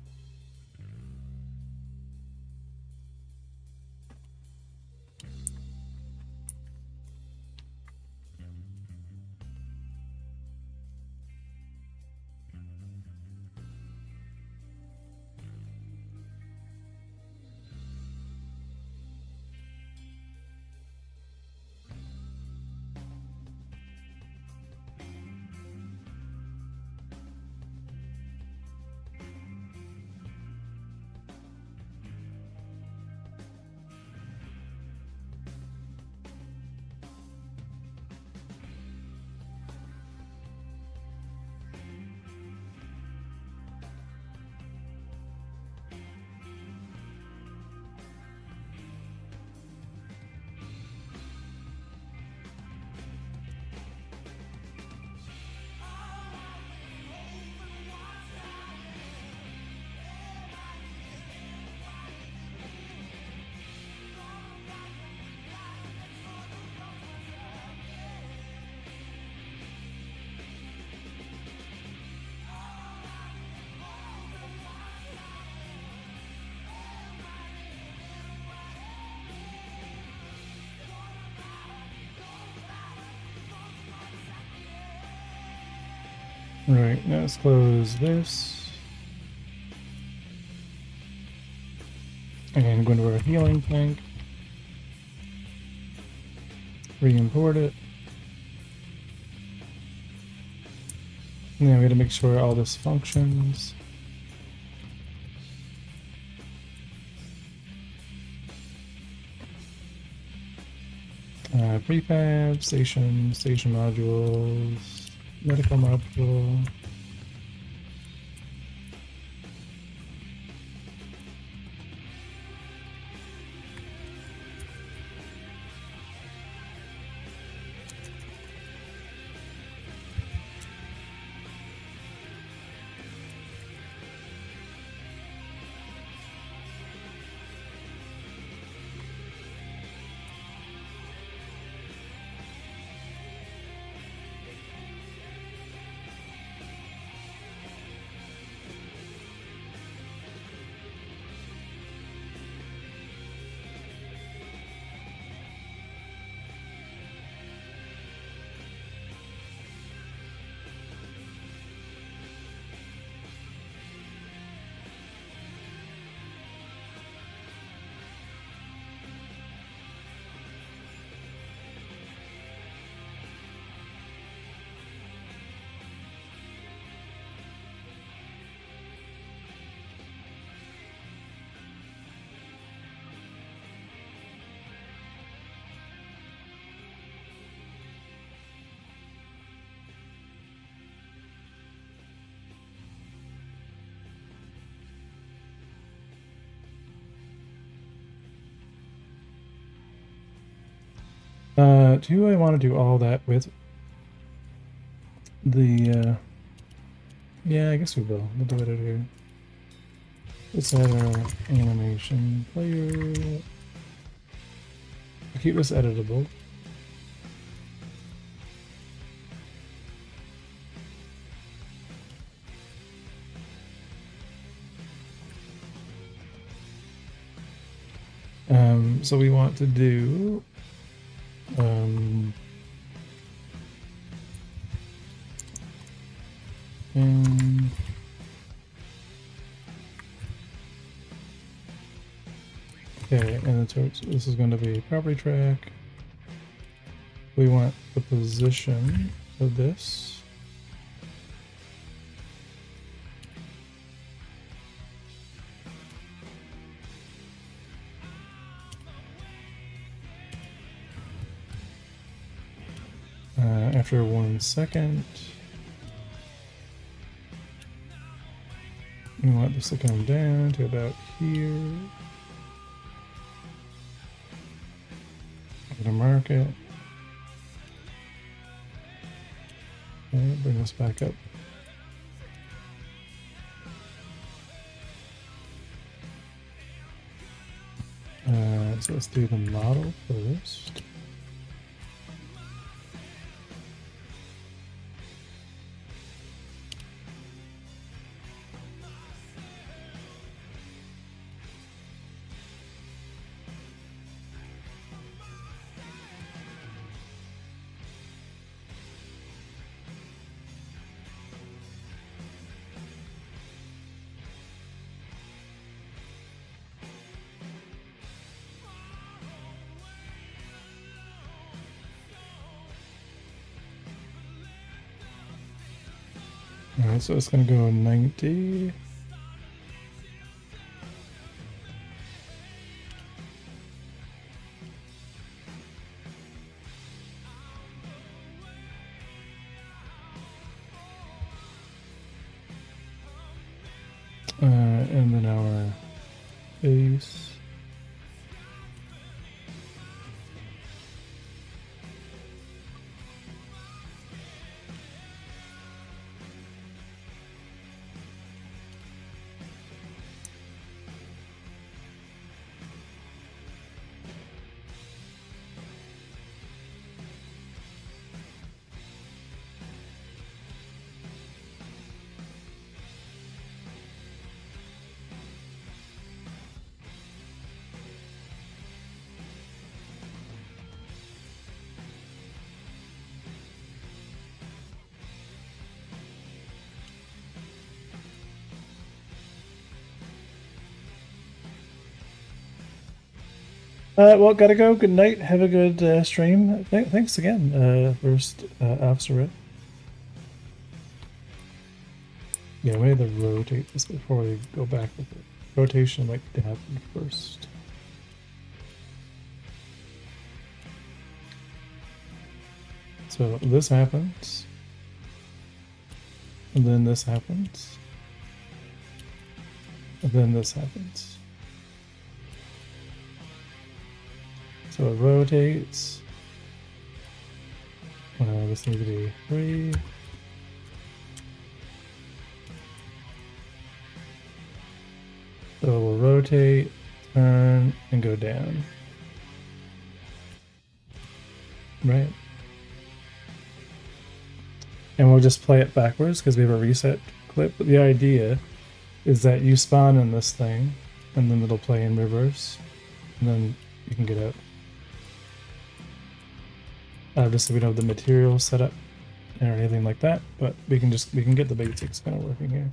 Right, now let's close this. And go into our healing tank. Re-import it. And then we gotta make sure all this functions. Prefab, station modules, medical module. Do I want to do all that with the, yeah, I guess we will. We'll do it out here. Let's add our animation player. Keep this editable. So we want to do and okay, and this is going to be property track. We want the position of this. After 1 second, we want this to come down to about here. I'm gonna mark it. Okay, bring this back up. So let's do the model first. Alright, so it's going to go 90. And then our base. Well, gotta go. Good night. Have a good stream. Thanks again, first Officer Red. Yeah, we need to rotate this before we go back with it. Rotation like to happen first. So this happens. And then this happens. And then this happens. So it rotates. This needs to be 3. So we'll rotate, turn, and go down. Right? And we'll just play it backwards because we have a reset clip. But the idea is that you spawn in this thing, and then it'll play in reverse, and then you can get out. Just so we don't have the material set up or anything like that, but we can get the basics kind of working here.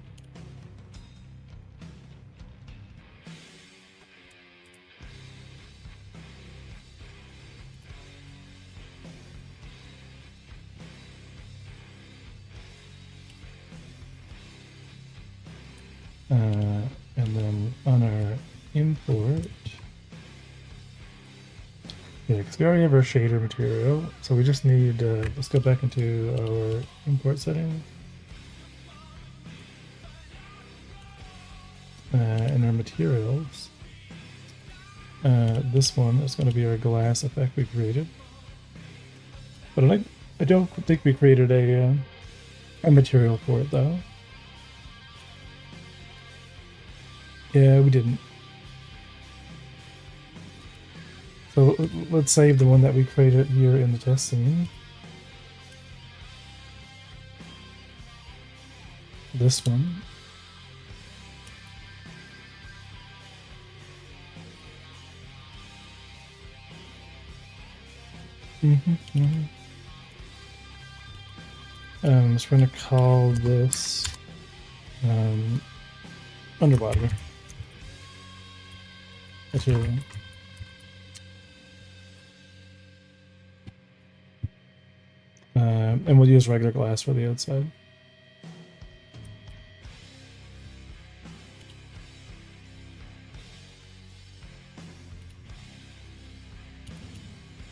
And then on our import, yeah, because we already have our shader material, so we just need, let's go back into our import setting. And our materials. This one is going to be our glass effect we created. But I don't think we created a material for it though. Yeah, we didn't. So let's save the one that we created here in the test scene. This one. So we're gonna call this underwater material. And we'll use regular glass for the outside.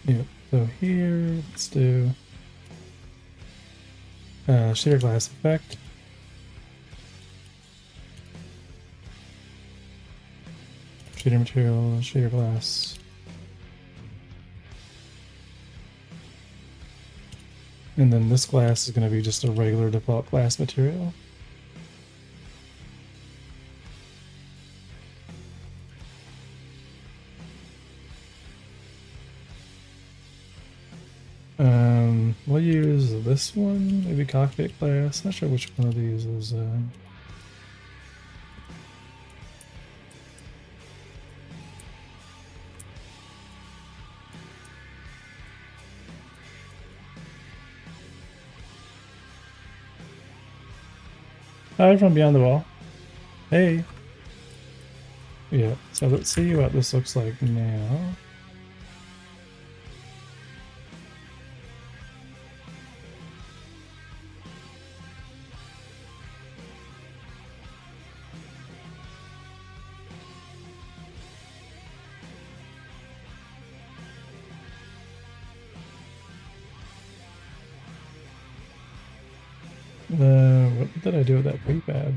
Yeah, so here, let's do shader glass effect. Shader material, shader glass. And then this glass is going to be just a regular default glass material. We'll use this one, maybe cockpit glass. Not sure which one of these is. Hi from beyond the wall. Hey. Yeah. So let's see what this looks like now. What did I do with that prepad?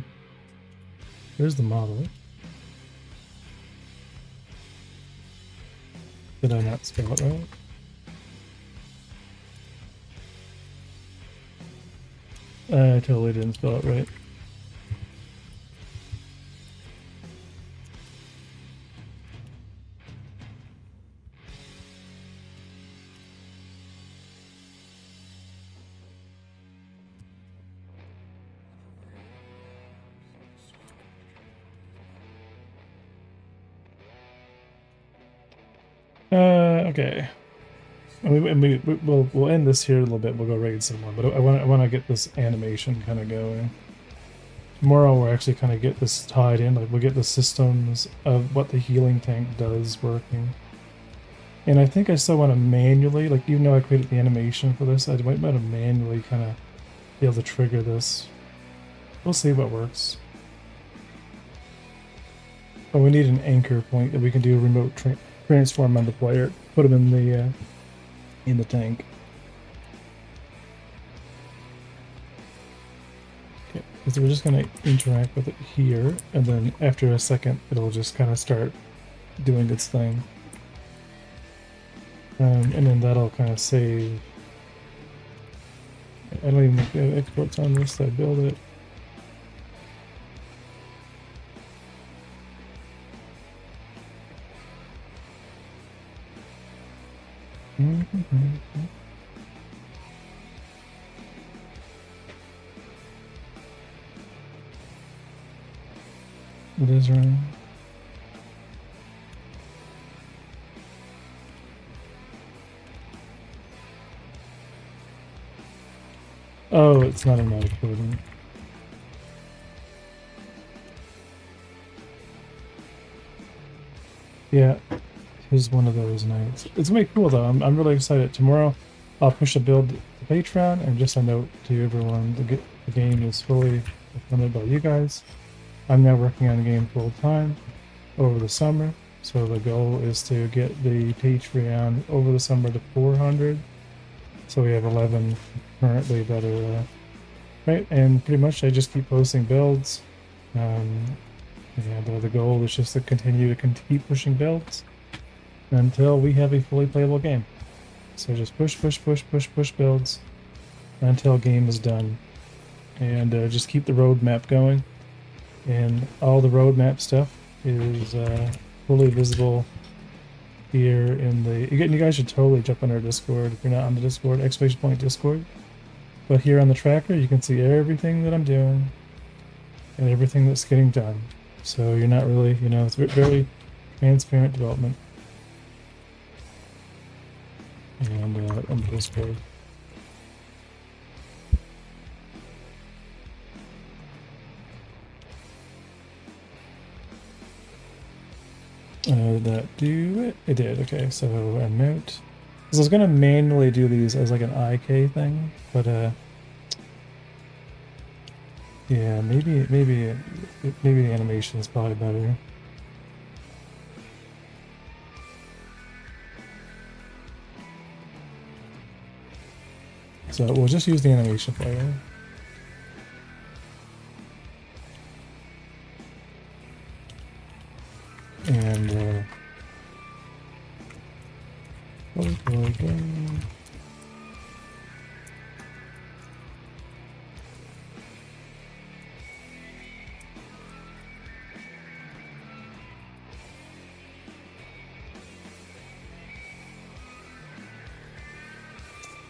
Here's the model. Did I not spell it right? I totally didn't spell it right. Okay. We'll end this here a little bit. We'll go raid someone, but I want to get this animation kind of going. Tomorrow we'll actually kind of get this tied in. Like we'll get the systems of what the healing tank does working. And I think I still want to manually, like even though I created the animation for this, I might want to manually kind of be able to trigger this. We'll see what works. But we need an anchor point that we can do a remote transform on the player. Put him in the tank. Okay, so we're just gonna interact with it here, and then after a second, it'll just kind of start doing its thing. And then that'll kind of save. I don't even make the exports on this, so I build it. It is running. Oh, it's not in my coding. Yeah, here's one of those nights. It's gonna be cool though. I'm really excited. Tomorrow, I'll push a build to Patreon, and just a note to everyone: the game is fully funded by you guys. I'm now working on the game full time over the summer, so the goal is to get the Patreon over the summer to 400. So we have 11 currently that are right, and pretty much I just keep posting builds. And the goal is just to continue to keep pushing builds until we have a fully playable game. So just push builds until game is done, and just keep the roadmap going. And all the roadmap stuff is fully visible here in the. You guys should totally jump on our Discord if you're not on the Discord, !Discord. But here on the tracker, you can see everything that I'm doing and everything that's getting done. So you're not really, it's very transparent development. And on the Discord. Did that do it? It did. Okay, so a note. So I was gonna manually do these as like an IK thing, but yeah, maybe the animation is probably better. So we'll just use the animation player. And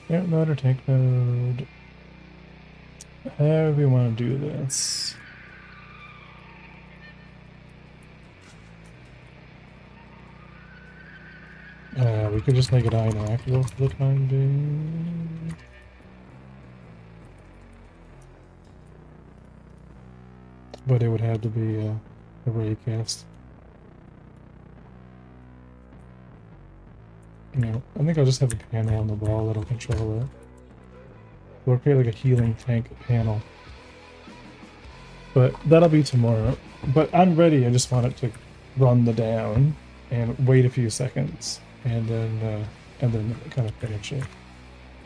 yeah, mode or tank mode. How do we want to do this? We could just make it inactive for the time being. But it would have to be a raycast. No, I think I'll just have a panel on the wall that'll control it. We'll create like a healing tank panel. But that'll be tomorrow. But I'm ready, I just want it to run the down and wait a few seconds and then kind of finish it.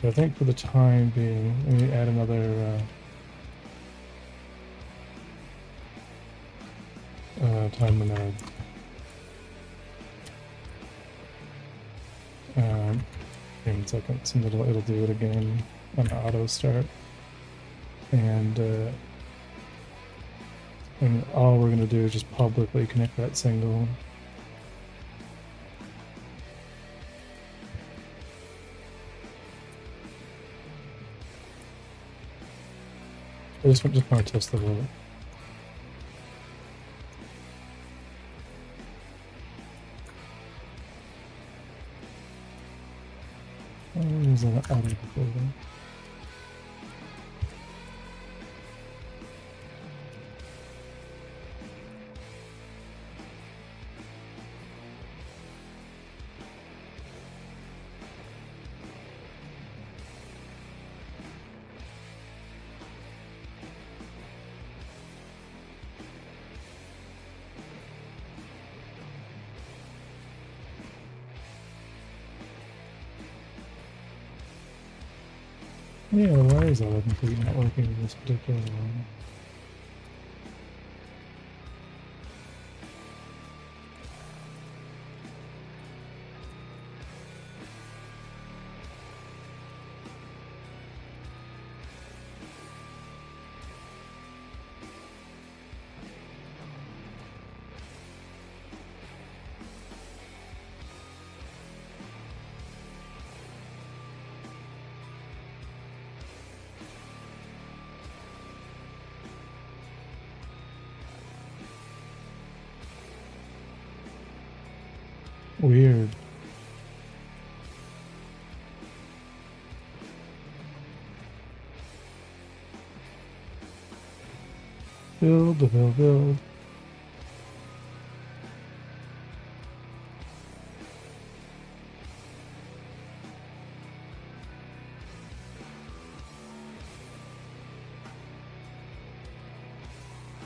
But I think for the time being, let me add another time node. In seconds, and it'll do it again on auto start, and all we're gonna do is just publicly connect that single. I just want to test the work. Is that out of the folder? Yeah, why is all complete not working in this particular one? Weird. Build. Oh,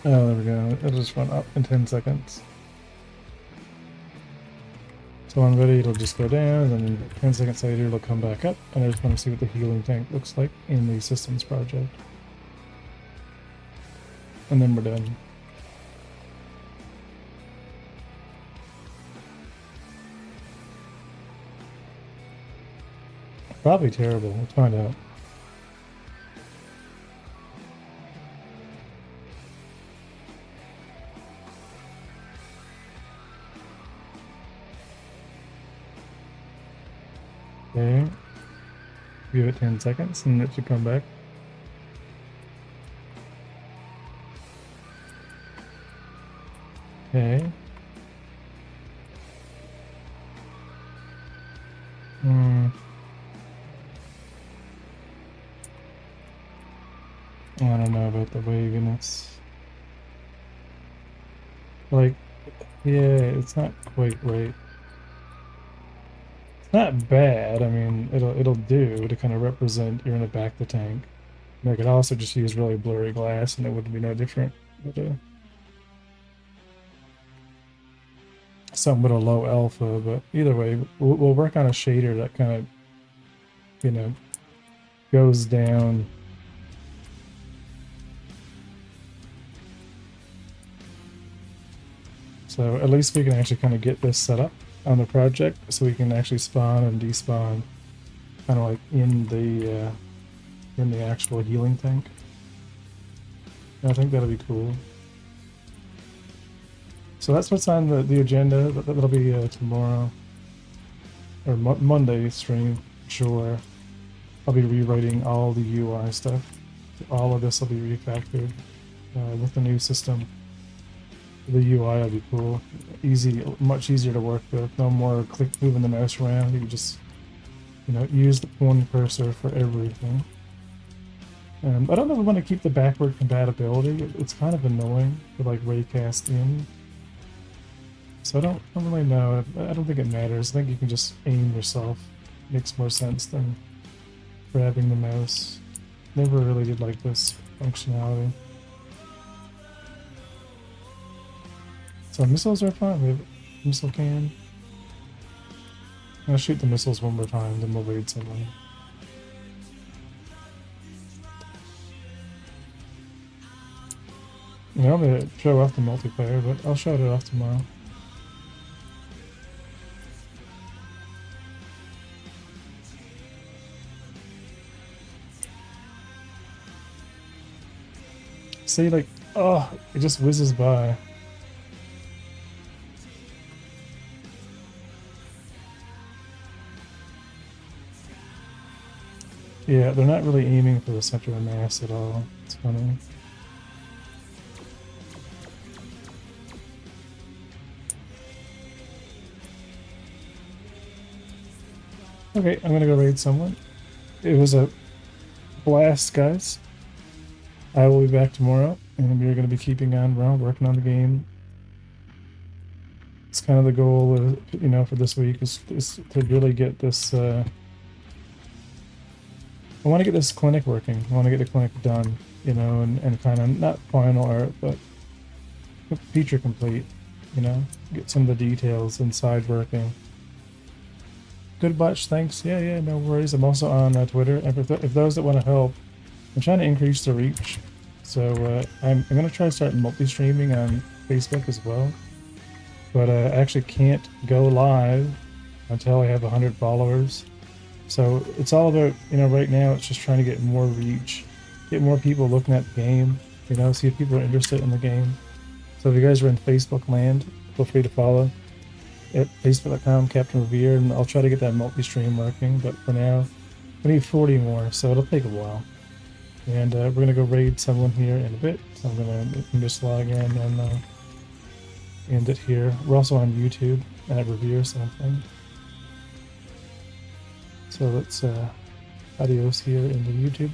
there we go. It'll just run up in 10 seconds. So when ready, it'll just go down, and then 10 seconds later, it'll come back up. And I just want to see what the healing tank looks like in the systems project. And then we're done. Probably terrible. Let's find out. Okay. Give it 10 seconds and it should come back. Okay. I don't know about the waviness. Like, yeah, it's not quite right. It's not bad. I mean, it'll do to kind of represent you're in the back of the tank. And I could also just use really blurry glass and it would be no different. But something with a low alpha, but either way, we'll work on a shader that kind of, you know, goes down. So at least we can actually kind of get this set up on the project so we can actually spawn and despawn kind of like in the actual healing tank. And I think that'll be cool. So that's what's on the agenda. That'll be tomorrow or Monday stream, sure. I'll be rewriting all the UI stuff. All of this will be refactored with the new system. The UI will be cool, easy, much easier to work with. No more moving the mouse around. You can just, you know, use the one cursor for everything. I don't know if I want to keep the backward compatibility. It's kind of annoying to like raycast in. So I don't really know. I don't think it matters. I think you can just aim yourself. Makes more sense than grabbing the mouse. Never really did like this functionality. So missiles are fine. We have a missile can. I'm gonna shoot the missiles one more time, then we'll raid someone. You know, I'm gonna show off the multiplayer, but I'll show it off tomorrow. See, like, oh, it just whizzes by. Yeah, they're not really aiming for the center of mass at all. It's funny. Okay, I'm gonna go raid someone. It was a blast, guys. I will be back tomorrow, and we're gonna be keeping on working on the game. It's kind of the goal, you know, for this week is to really get this. I want to get this clinic working. I want to get the clinic done, you know, and kind of not final art, but feature complete, you know, get some of the details inside working. Good bunch, thanks. Yeah, yeah, no worries. I'm also on Twitter, and if those that want to help, I'm trying to increase the reach. So I'm gonna try to start multi-streaming on Facebook as well. But I actually can't go live until I have 100 followers. So it's all about, right now it's just trying to get more reach, get more people looking at the game, see if people are interested in the game. So if you guys are in Facebook land, feel free to follow at facebook.com Captain Revere, and I'll try to get that multi-stream working. But for now, we need 40 more, so it'll take a while. And we're gonna go raid someone here in a bit. So I'm gonna just log in and end it here. We're also on YouTube at Revere something. So let's adios here in the YouTube.